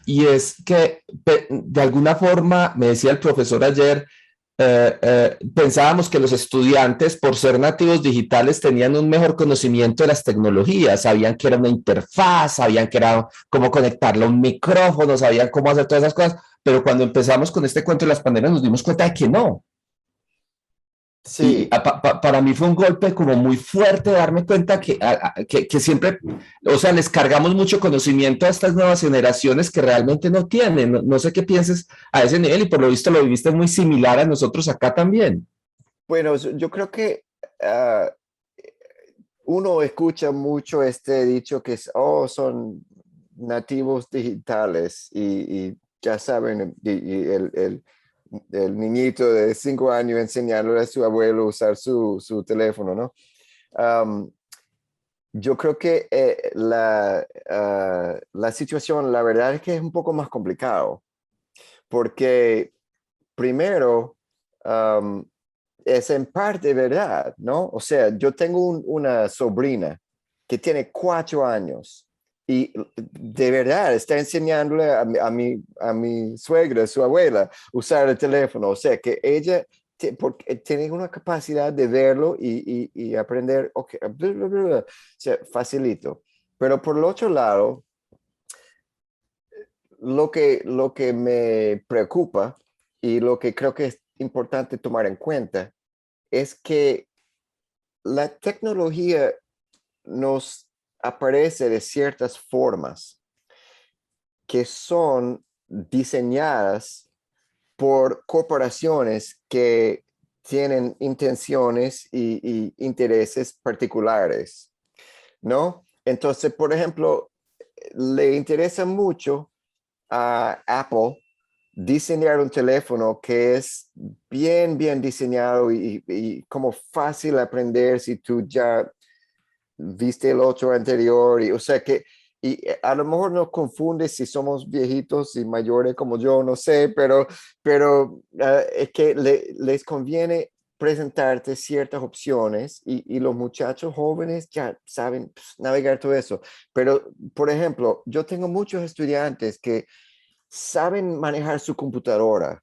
y es que de alguna forma, me decía el profesor ayer, pensábamos que los estudiantes, por ser nativos digitales, tenían un mejor conocimiento de las tecnologías, sabían que era una interfaz, sabían que era cómo conectarle a un micrófono, sabían cómo hacer todas esas cosas, pero cuando empezamos con este cuento de las pandemias nos dimos cuenta de que no. Y Sí, para mí fue un golpe como muy fuerte darme cuenta que siempre, o sea, les cargamos mucho conocimiento a estas nuevas generaciones que realmente no tienen. No sé qué pienses a ese nivel y por lo visto lo viviste muy similar a nosotros acá también. bueno, yo creo que ah, uno escucha mucho este dicho que es, oh, son nativos digitales y ya saben, y el niñito de 5 años enseñándole a su abuelo a usar su teléfono, ¿no? Um, yo creo que la situación, la verdad es que es un poco más complicado, porque primero, um, es en parte verdad, ¿no? O sea, yo tengo una sobrina que tiene 4 años y de verdad está enseñándole a mi suegra, su abuela, usar el teléfono. O sea, que ella porque tiene una capacidad de verlo y aprender, okay, bla, bla, bla, bla. O sea, facilito. Pero por el otro lado, lo que me preocupa y lo que creo que es importante tomar en cuenta es que la tecnología nos aparece de ciertas formas que son diseñadas por corporaciones que tienen intenciones y intereses particulares, ¿no? Entonces, por ejemplo, le interesa mucho a Apple diseñar un teléfono que es bien diseñado y como fácil aprender si tú ya viste el otro anterior. O sea que a lo mejor nos confunde si somos viejitos y mayores como yo, no sé, pero es que les conviene presentarte ciertas opciones y los muchachos jóvenes ya saben navegar todo eso. Pero, por ejemplo, yo tengo muchos estudiantes que saben manejar su computadora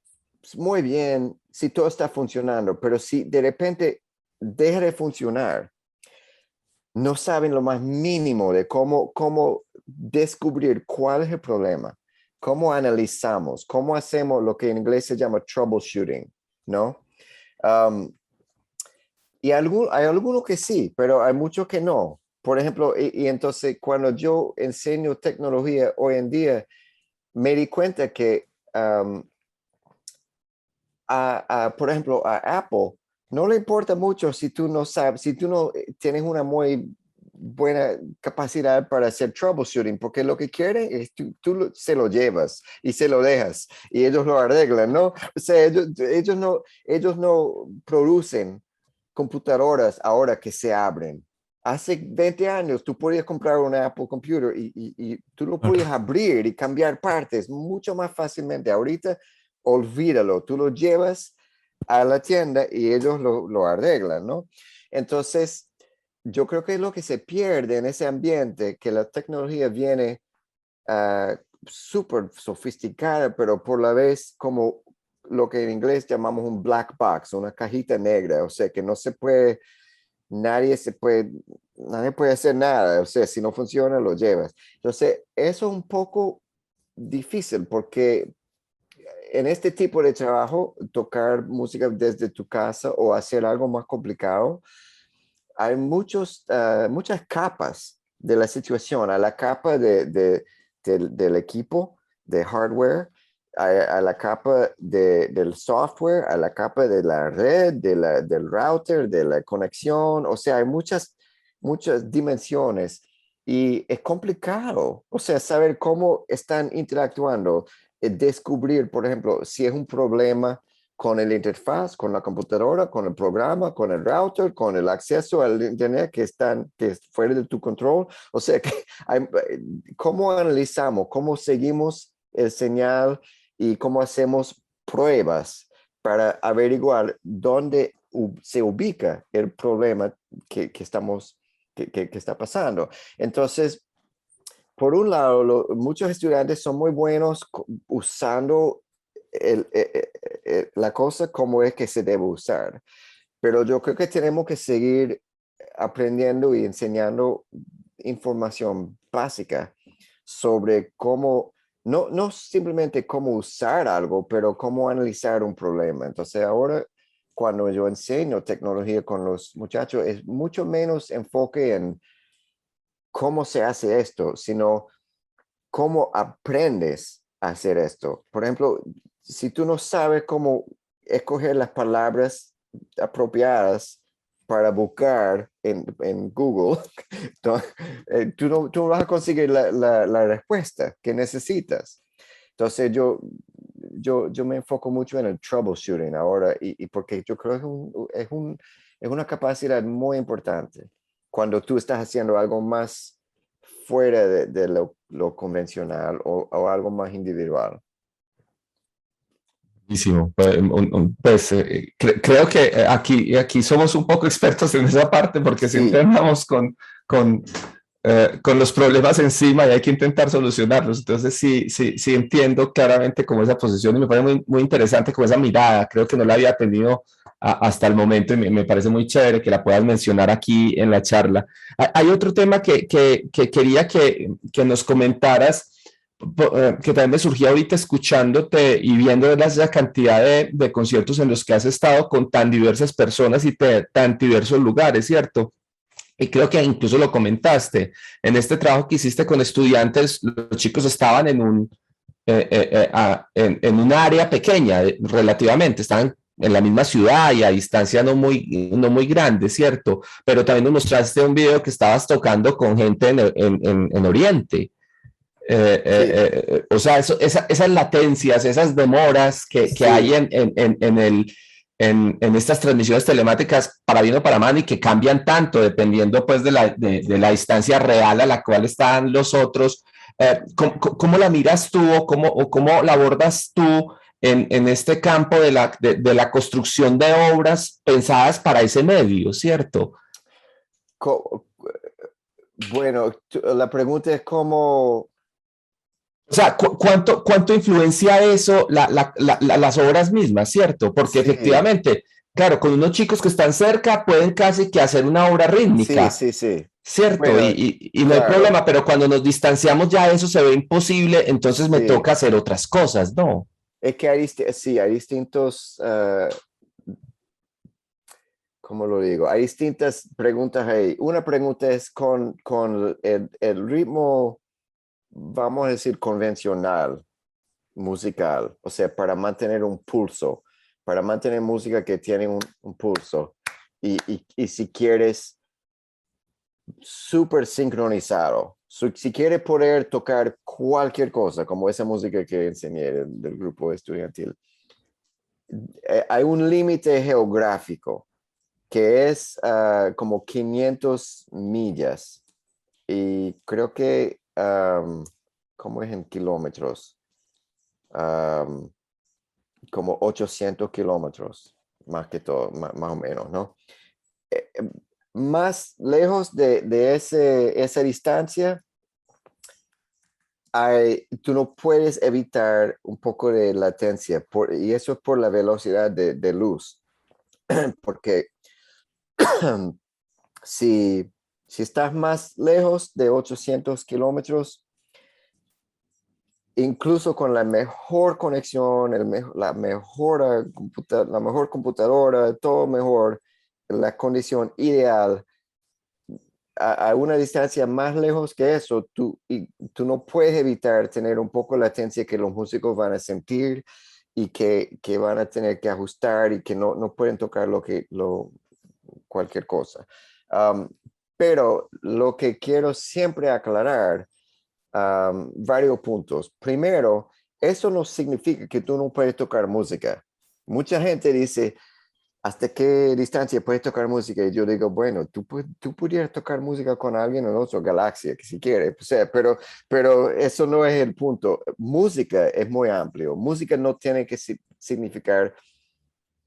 muy bien si todo está funcionando, pero si de repente deja de funcionar, no saben lo más mínimo de cómo descubrir cuál es el problema, cómo analizamos, cómo hacemos lo que en inglés se llama troubleshooting, ¿no? Um, hay algunos que sí, pero hay muchos que no. Por ejemplo, y entonces cuando yo enseño tecnología hoy en día, me di cuenta que, por ejemplo, a Apple no le importa mucho si tú no sabes, si tú no tienes una muy buena capacidad para hacer troubleshooting, porque lo que quieren es se lo llevas y se lo dejas y ellos lo arreglan, ¿no? O sea, ellos no producen computadoras ahora que se abren. Hace 20 años tú podías comprar un Apple Computer y tú lo podías abrir y cambiar partes mucho más fácilmente. Ahorita, olvídalo, tú lo llevas a la tienda y ellos lo arreglan, ¿no? Entonces, yo creo que es lo que se pierde en ese ambiente, que la tecnología viene súper sofisticada, pero por la vez como lo que en inglés llamamos un black box, una cajita negra, o sea, que no se puede, nadie puede hacer nada, o sea, si no funciona, lo llevas. Entonces, eso es un poco difícil porque en este tipo de trabajo, tocar música desde tu casa o hacer algo más complicado, hay muchas capas de la situación, a la capa del equipo, de hardware, a la capa del software, a la capa de la red, del router, de la conexión. O sea, hay muchas dimensiones y es complicado. O sea, saber cómo están interactuando, descubrir, por ejemplo, si es un problema con el interfaz, con la computadora, con el programa, con el router, con el acceso al internet que es fuera de tu control. O sea, ¿cómo analizamos? ¿Cómo seguimos el señal y cómo hacemos pruebas para averiguar dónde se ubica el problema que está pasando? Entonces, por un lado, muchos estudiantes son muy buenos usando la cosa como es que se debe usar, pero yo creo que tenemos que seguir aprendiendo y enseñando información básica sobre cómo, no simplemente cómo usar algo, pero cómo analizar un problema. Entonces ahora, cuando yo enseño tecnología con los muchachos, es mucho menos enfoque en cómo se hace esto, sino cómo aprendes a hacer esto. Por ejemplo, si tú no sabes cómo escoger las palabras apropiadas para buscar en Google, tú no vas a conseguir la respuesta que necesitas. Entonces yo me enfoco mucho en el troubleshooting ahora y porque yo creo que es una capacidad muy importante cuando tú estás haciendo algo más fuera de lo convencional o algo más individual. Buenísimo. Pues, creo que aquí somos un poco expertos en esa parte porque siempre Sí, andamos con los problemas encima y hay que intentar solucionarlos. Entonces sí entiendo claramente como esa posición y me parece muy interesante como esa mirada. Creo que no la había tenido hasta el momento y me parece muy chévere que la puedas mencionar aquí en la charla. Hay otro tema que quería que nos comentaras, que también me surgió ahorita escuchándote y viendo la cantidad de conciertos en los que has estado con tan diversas personas y tan diversos lugares, ¿cierto? Y creo que incluso lo comentaste, en este trabajo que hiciste con estudiantes, los chicos estaban en un área pequeña relativamente, estaban en la misma ciudad y a distancia no muy grande, ¿cierto? Pero también nos mostraste un video que estabas tocando con gente en Oriente. sí, O sea, esas latencias, esas demoras que hay sí, en estas transmisiones telemáticas para bien o para mal y que cambian tanto dependiendo pues de la distancia real a la cual están los otros. ¿Cómo la miras tú o cómo la abordas tú en este campo de la construcción de obras pensadas para ese medio, ¿cierto? bueno, la pregunta es cómo. O sea, ¿cuánto influencia eso las obras mismas, cierto? Porque Sí, efectivamente, claro, con unos chicos que están cerca pueden casi que hacer una obra sí, rítmica, sí, sí. ¿cierto? Bueno, Y no hay claro, problema, pero cuando nos distanciamos ya eso se ve imposible, entonces me sí. toca hacer otras cosas, ¿no? Es que hay distintos, ¿cómo lo digo? Hay distintas preguntas ahí. Una pregunta es con el ritmo, vamos a decir, convencional, musical, o sea, para mantener un pulso, para mantener música que tiene un pulso. Y si quieres súper sincronizado, si quieres poder tocar cualquier cosa, como esa música que enseñé del grupo estudiantil, hay un límite geográfico que es como 500 millas y creo que, ¿cómo es en kilómetros? Um, Como 800 kilómetros, más que todo, más o menos, ¿no? Eh, eh, Más lejos de esa distancia, tú no puedes evitar un poco de latencia, y eso es por la velocidad de luz, porque si estás más lejos de 800 kilómetros, incluso con la mejor conexión, la mejor computadora, todo mejor, la condición ideal, a una distancia más lejos que eso, tú no puedes evitar tener un poco la latencia que los músicos van a sentir y que van a tener que ajustar y que no pueden tocar cualquier cosa. Pero lo que quiero siempre aclarar, varios puntos. Primero, eso no significa que tú no puedes tocar música. Mucha gente dice, ¿hasta qué distancia puedes tocar música? Y yo digo, bueno, tú pudieras tocar música con alguien en otra galaxia, que si quieres, o sea, pero eso no es el punto. Música es muy amplio. Música no tiene que significar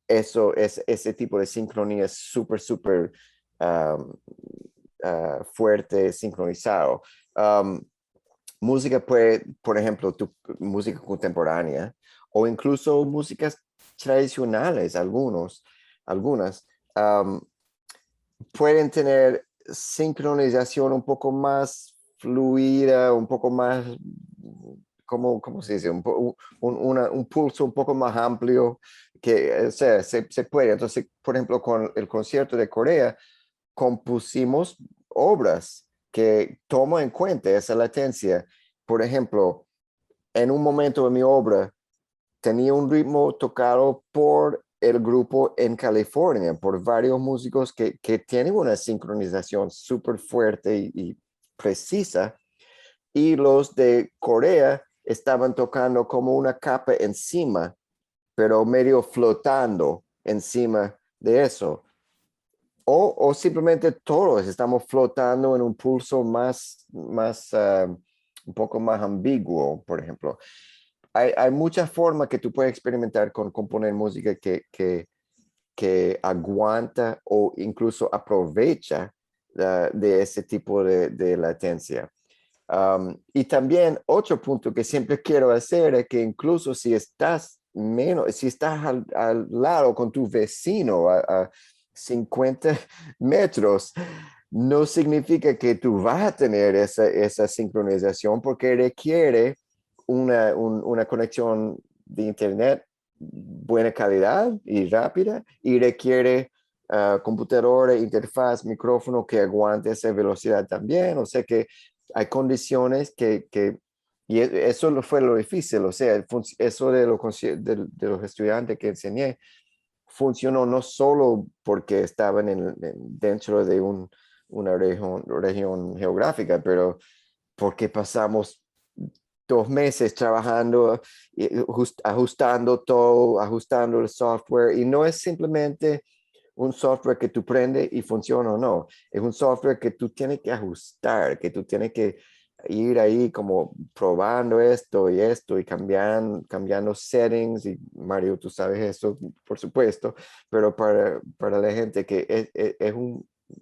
eso, ese tipo de sincronía súper, súper fuerte, sincronizado. Música puede, por ejemplo, música contemporánea o incluso músicas tradicionales, algunas, pueden tener sincronización un poco más fluida, un poco más, ¿cómo se dice? Un pulso un poco más amplio, que o sea, se puede. Entonces, por ejemplo, con el concierto de Corea, compusimos obras que toman en cuenta esa latencia. Por ejemplo, en un momento de mi obra, tenía un ritmo tocado por el grupo en California, por varios músicos que tienen una sincronización súper fuerte y precisa, y los de Corea estaban tocando como una capa encima, pero medio flotando encima de eso. O simplemente todos estamos flotando en un pulso más un poco más ambiguo, por ejemplo. Hay muchas formas que tú puedes experimentar con componer música que aguanta o incluso aprovecha de ese tipo de latencia. Y también otro punto que siempre quiero hacer es que incluso si estás al lado con tu vecino a 50 metros, no significa que tú vas a tener esa sincronización, porque requiere una conexión de internet buena calidad y rápida, y requiere computadora, interfaz, micrófono que aguante esa velocidad también. O sea que hay condiciones y eso fue lo difícil. O sea, eso de los estudiantes que enseñé funcionó no solo porque estaban dentro de una región geográfica, pero porque pasamos 2 meses trabajando, ajustando todo, ajustando el software, y no es simplemente un software que tú prendes y funciona o no, es un software que tú tienes que ajustar, que tú tienes que ir ahí como probando esto y cambiando settings, y Mario, tú sabes eso, por supuesto, pero para la gente que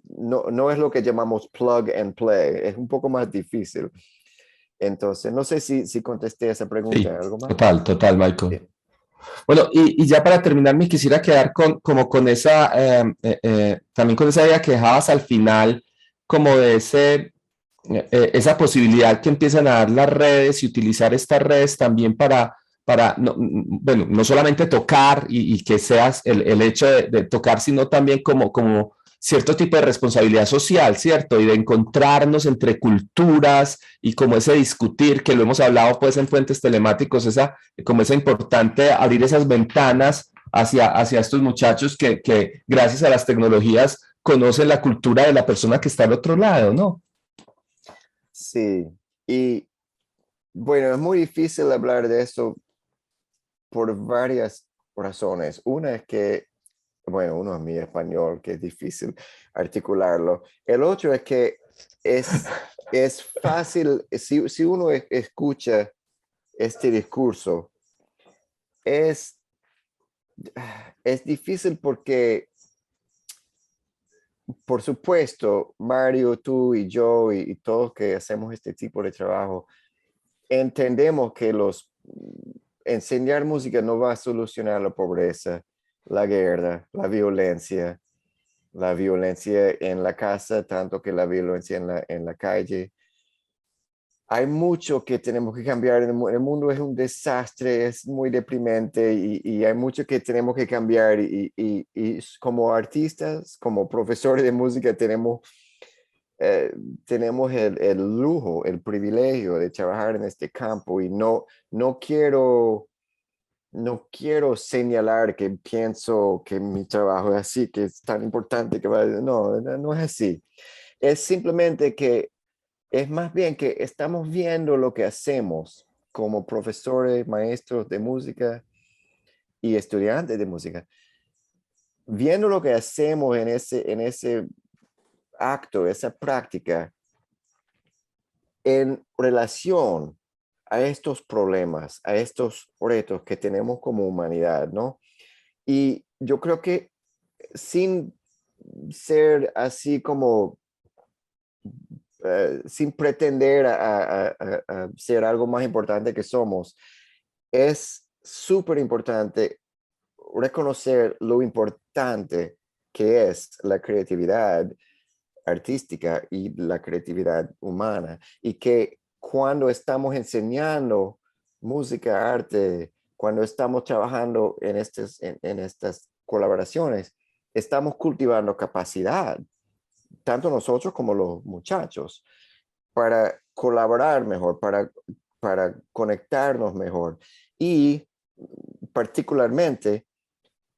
no es lo que llamamos plug and play, es un poco más difícil. Entonces, no sé si contesté esa pregunta. Sí, ¿Algo más? total, Michael. Sí. Bueno, y ya para terminar, me quisiera quedar como con esa, también con esa idea que dejabas al final, como de esa posibilidad que empiezan a dar las redes y utilizar estas redes también para bueno, no solamente tocar y que seas el hecho de tocar, sino también como cierto tipo de responsabilidad social, ¿cierto? Y de encontrarnos entre culturas y como ese discutir, que lo hemos hablado pues en Puentes Telemáticos, como esa importante abrir esas ventanas hacia estos muchachos que gracias a las tecnologías conocen la cultura de la persona que está al otro lado, ¿no? Sí, y bueno, es muy difícil hablar de eso por varias razones. Una es que, bueno, uno es mi español, que es difícil articularlo. El otro es que es fácil, si uno escucha este discurso, es difícil porque, por supuesto, Mario, tú y yo y todos que hacemos este tipo de trabajo, entendemos que enseñar música no va a solucionar la pobreza, la guerra, la violencia en la casa, tanto que la violencia en la calle. Hay mucho que tenemos que cambiar. El mundo es un desastre, es muy deprimente, y hay mucho que tenemos que cambiar. Y como artistas, como profesores de música, tenemos tenemos el lujo, el privilegio de trabajar en este campo y no quiero señalar que pienso que mi trabajo es así, que es tan importante que no es así. Es simplemente que es más bien que estamos viendo lo que hacemos como profesores, maestros de música y estudiantes de música, viendo lo que hacemos en ese acto, esa práctica, en relación a estos problemas, a estos retos que tenemos como humanidad, ¿no? Y yo creo que sin ser así como, sin pretender a ser algo más importante que somos, es súper importante reconocer lo importante que es la creatividad artística y la creatividad humana, y que cuando estamos enseñando música, arte, cuando estamos trabajando en estas colaboraciones, estamos cultivando capacidad, tanto nosotros como los muchachos, para colaborar mejor, para conectarnos mejor. Y particularmente,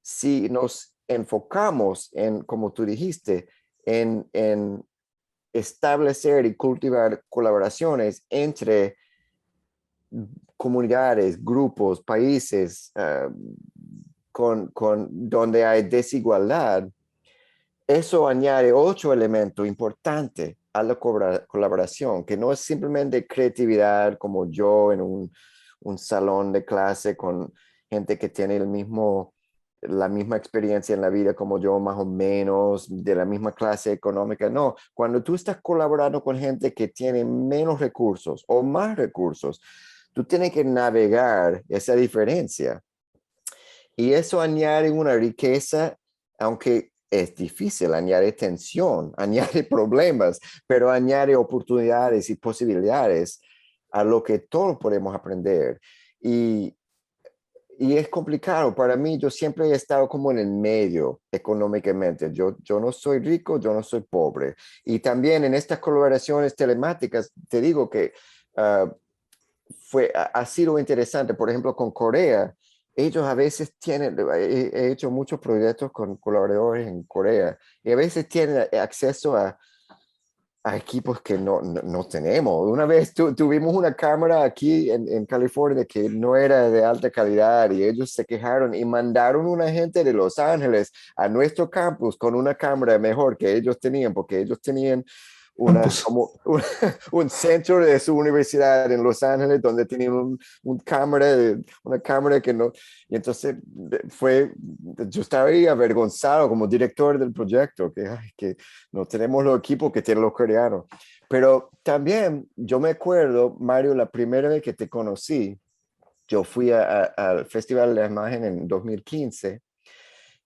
si nos enfocamos en, como tú dijiste, en establecer y cultivar colaboraciones entre comunidades, grupos, países, donde hay desigualdad, eso añade otro elemento importante a la colaboración, que no es simplemente creatividad como yo en un salón de clase con gente que tiene la misma experiencia en la vida como yo, más o menos, de la misma clase económica. No, cuando tú estás colaborando con gente que tiene menos recursos o más recursos, tú tienes que navegar esa diferencia. Y eso añade una riqueza, aunque es difícil, añade tensión, añade problemas, pero añade oportunidades y posibilidades a lo que todos podemos aprender. Y es complicado. Para mí, yo siempre he estado como en el medio económicamente. Yo no soy rico, yo no soy pobre. Y también en estas colaboraciones telemáticas, te digo que ha sido interesante. Por ejemplo, con Corea, ellos a veces tienen, he hecho muchos proyectos con colaboradores en Corea, y a veces tienen acceso a equipos que no tenemos. Una vez tuvimos una cámara aquí en California que no era de alta calidad, y ellos se quejaron y mandaron una gente de Los Ángeles a nuestro campus con una cámara mejor que ellos tenían, porque ellos tenían Campus. un centro de su universidad en Los Ángeles donde tenían una cámara que no, y entonces yo estaba ahí avergonzado como director del proyecto, que no tenemos los equipos que tienen los coreanos. Pero también yo me acuerdo, Mario, la primera vez que te conocí, yo fui al Festival de la Imagen en 2015,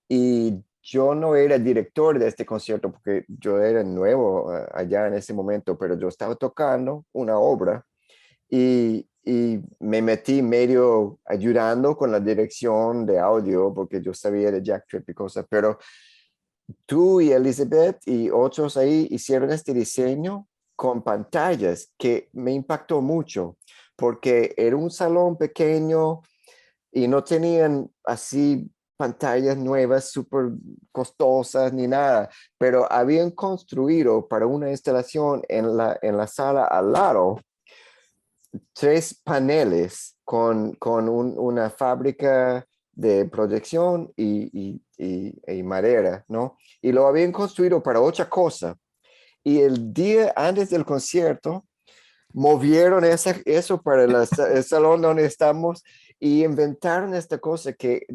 y yo no era director de este concierto porque yo era nuevo allá en ese momento, pero yo estaba tocando una obra y me metí medio ayudando con la dirección de audio porque yo sabía de Jack Trip y cosas, pero tú y Elizabeth y otros ahí hicieron este diseño con pantallas que me impactó mucho porque era un salón pequeño y no tenían así pantallas nuevas súper costosas ni nada, pero habían construido para una instalación en la sala al lado 3 paneles con una fábrica de proyección y madera, ¿no? Y lo habían construido para otra cosa. Y el día antes del concierto, movieron eso para el salón donde estamos y inventaron esta cosa que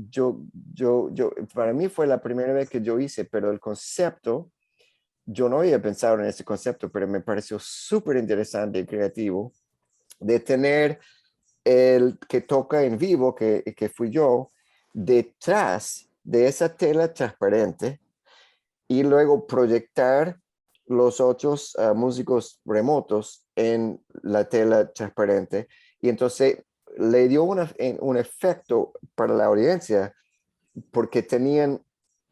para mí fue la primera vez que yo hice, pero el concepto, yo no había pensado en ese concepto, pero me pareció súper interesante y creativo de tener el que toca en vivo, que fui yo, detrás de esa tela transparente y luego proyectar los otros músicos remotos en la tela transparente. Y entonces le dio un efecto para la audiencia porque tenían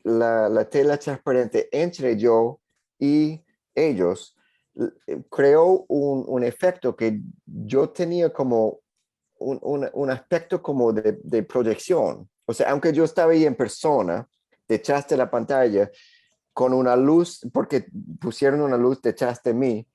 la tela transparente entre yo y ellos, creó un efecto que yo tenía como un aspecto como de proyección. O sea, aunque yo estaba ahí en persona, detrás de la pantalla, con una luz, porque pusieron una luz detrás de mí,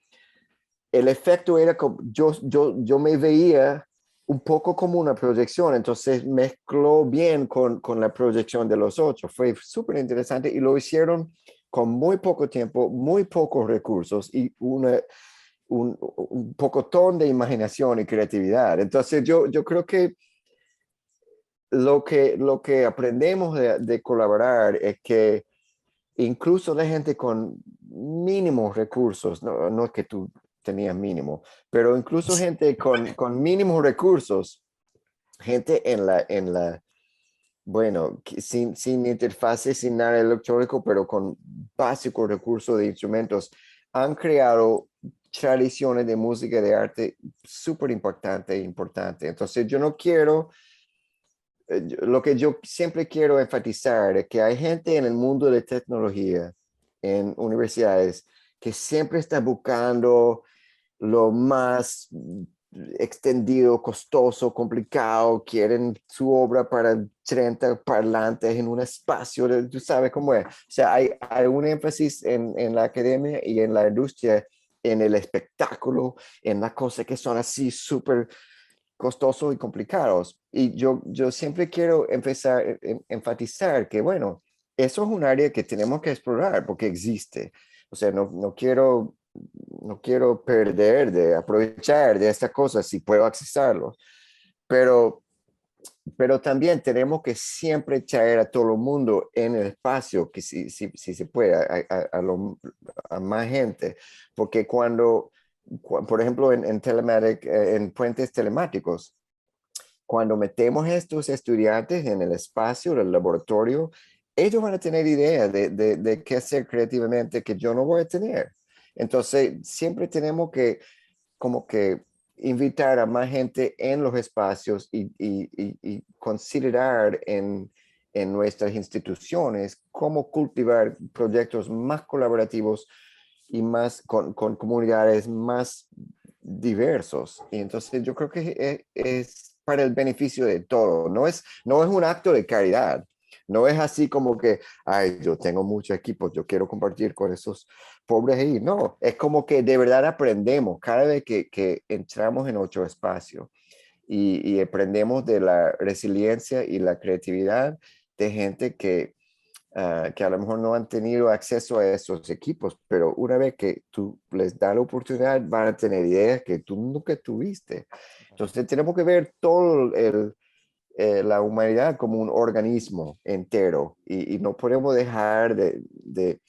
el efecto era como yo me veía un poco como una proyección, entonces mezcló bien con la proyección de los otros. Fue súper interesante y lo hicieron con muy poco tiempo, muy pocos recursos y un pocotón de imaginación y creatividad. Entonces yo creo que lo que aprendemos de colaborar es que incluso la gente con mínimos recursos, no es que tú tenías mínimo, pero incluso gente con mínimos recursos, gente bueno, sin interfaces, sin nada electrónico, pero con básicos recursos de instrumentos, han creado tradiciones de música y de arte súper impactante e importante. Entonces yo no quiero, lo que yo siempre quiero enfatizar es que hay gente en el mundo de tecnología, en universidades, que siempre está buscando lo más extendido, costoso, complicado, quieren su obra para 30 parlantes en un espacio, tú sabes cómo es. O sea, hay un énfasis en la academia y en la industria, en el espectáculo, en las cosas que son así súper costosos y complicados. Y yo siempre quiero enfatizar que, bueno, eso es un área que tenemos que explorar porque existe. O sea, no quiero perder de aprovechar de estas cosas si puedo accesarlo. Pero también tenemos que siempre traer a todo el mundo en el espacio, que si se puede, a más gente. Porque por ejemplo, en en puentes telemáticos, cuando metemos a estos estudiantes en el espacio del laboratorio, ellos van a tener ideas de qué hacer creativamente que yo no voy a tener. Entonces, siempre tenemos que como que invitar a más gente en los espacios y considerar en nuestras instituciones cómo cultivar proyectos más colaborativos y más con comunidades más diversos. Y entonces yo creo que es para el beneficio de todos. No es un acto de caridad. No es así como que, ay, yo tengo muchos equipos, yo quiero compartir con esos pobres ahí. No, es como que de verdad aprendemos cada vez que entramos en otro espacio y aprendemos de la resiliencia y la creatividad de gente que a lo mejor no han tenido acceso a esos equipos, pero una vez que tú les das la oportunidad, van a tener ideas que tú nunca tuviste. Entonces tenemos que ver todo la humanidad como un organismo entero y no podemos dejar de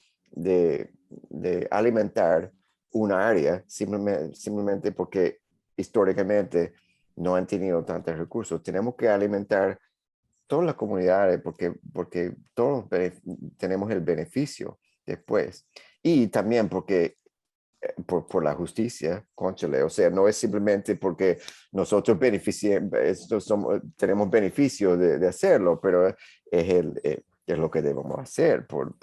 alimentar un área simplemente porque históricamente no han tenido tantos recursos. Tenemos que alimentar todas las comunidades porque todos tenemos el beneficio después. Y también porque por la justicia, cónchale, o sea, no es simplemente porque nosotros tenemos beneficio de hacerlo, pero es lo que debemos hacer por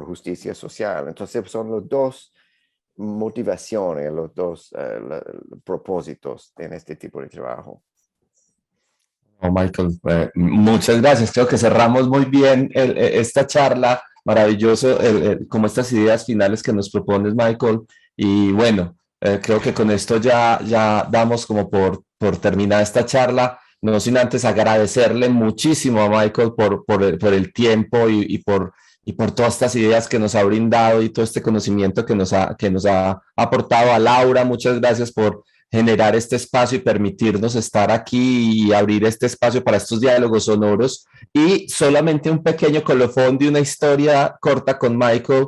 justicia social. Entonces son los dos motivaciones, los dos propósitos en este tipo de trabajo. Oh, Michael, muchas gracias. Creo que cerramos muy bien esta charla. Maravilloso, como estas ideas finales que nos propones, Michael. Y bueno, creo que con esto ya damos como por terminada esta charla. No sin antes agradecerle muchísimo a Michael por el tiempo y por todas estas ideas que nos ha brindado y todo este conocimiento que nos ha aportado. A Laura, muchas gracias por generar este espacio y permitirnos estar aquí y abrir este espacio para estos diálogos sonoros. Y solamente un pequeño colofón de una historia corta con Michael,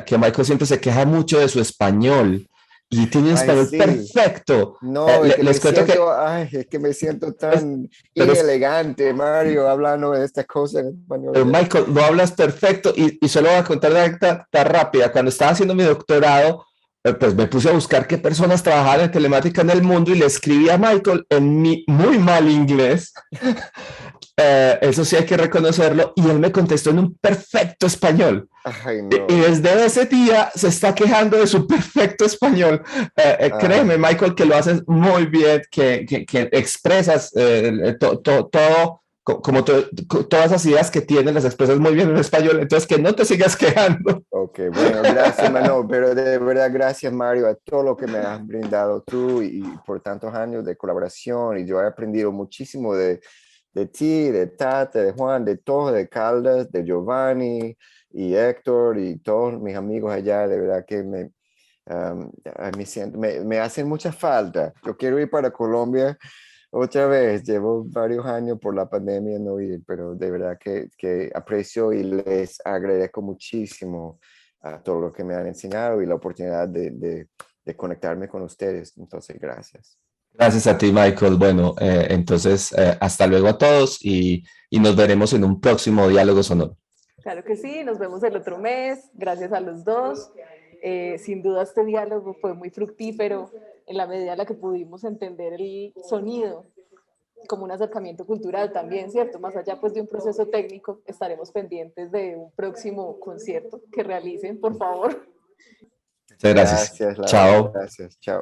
que Michael siempre se queja mucho de su español y tiene un español perfecto. No, es que me siento tan inelegante, Mario, hablando de estas cosas en español. Pero Michael, lo hablas perfecto y solo voy a contar una anécdota tan rápida. Cuando estaba haciendo mi doctorado, pues me puse a buscar qué personas trabajaban en telemática en el mundo y le escribí a Michael en mi muy mal inglés Eso sí hay que reconocerlo, y él me contestó en un perfecto español. Ay, Y no. desde ese día se está quejando de su perfecto español. Créeme, Michael, que lo haces muy bien, que expresas todo, todas esas ideas que tienes, las expresas muy bien en español, entonces que no te sigas quejando. Ok, bueno, gracias, Mano, pero de verdad gracias, Mario, a todo lo que me has brindado tú y por tantos años de colaboración, y yo he aprendido muchísimo de ti, de Tata, de Juan, de todos, de Caldas, de Giovanni y Héctor y todos mis amigos allá. De verdad que me hacen mucha falta. Yo quiero ir para Colombia otra vez. Llevo varios años por la pandemia no ir, pero de verdad que aprecio y les agradezco muchísimo a todo lo que me han enseñado y la oportunidad de conectarme con ustedes. Entonces, gracias. Gracias a ti, Michael. Bueno, entonces, hasta luego a todos, y nos veremos en un próximo Diálogo Sonoro. Claro que sí, nos vemos el otro mes. Gracias a los dos. Sin duda este diálogo fue muy fructífero en la medida en la que pudimos entender el sonido como un acercamiento cultural también, ¿cierto? Más allá pues de un proceso técnico, estaremos pendientes de un próximo concierto que realicen, por favor. Muchas gracias. Gracias, Laura. Chao. Gracias. Chao.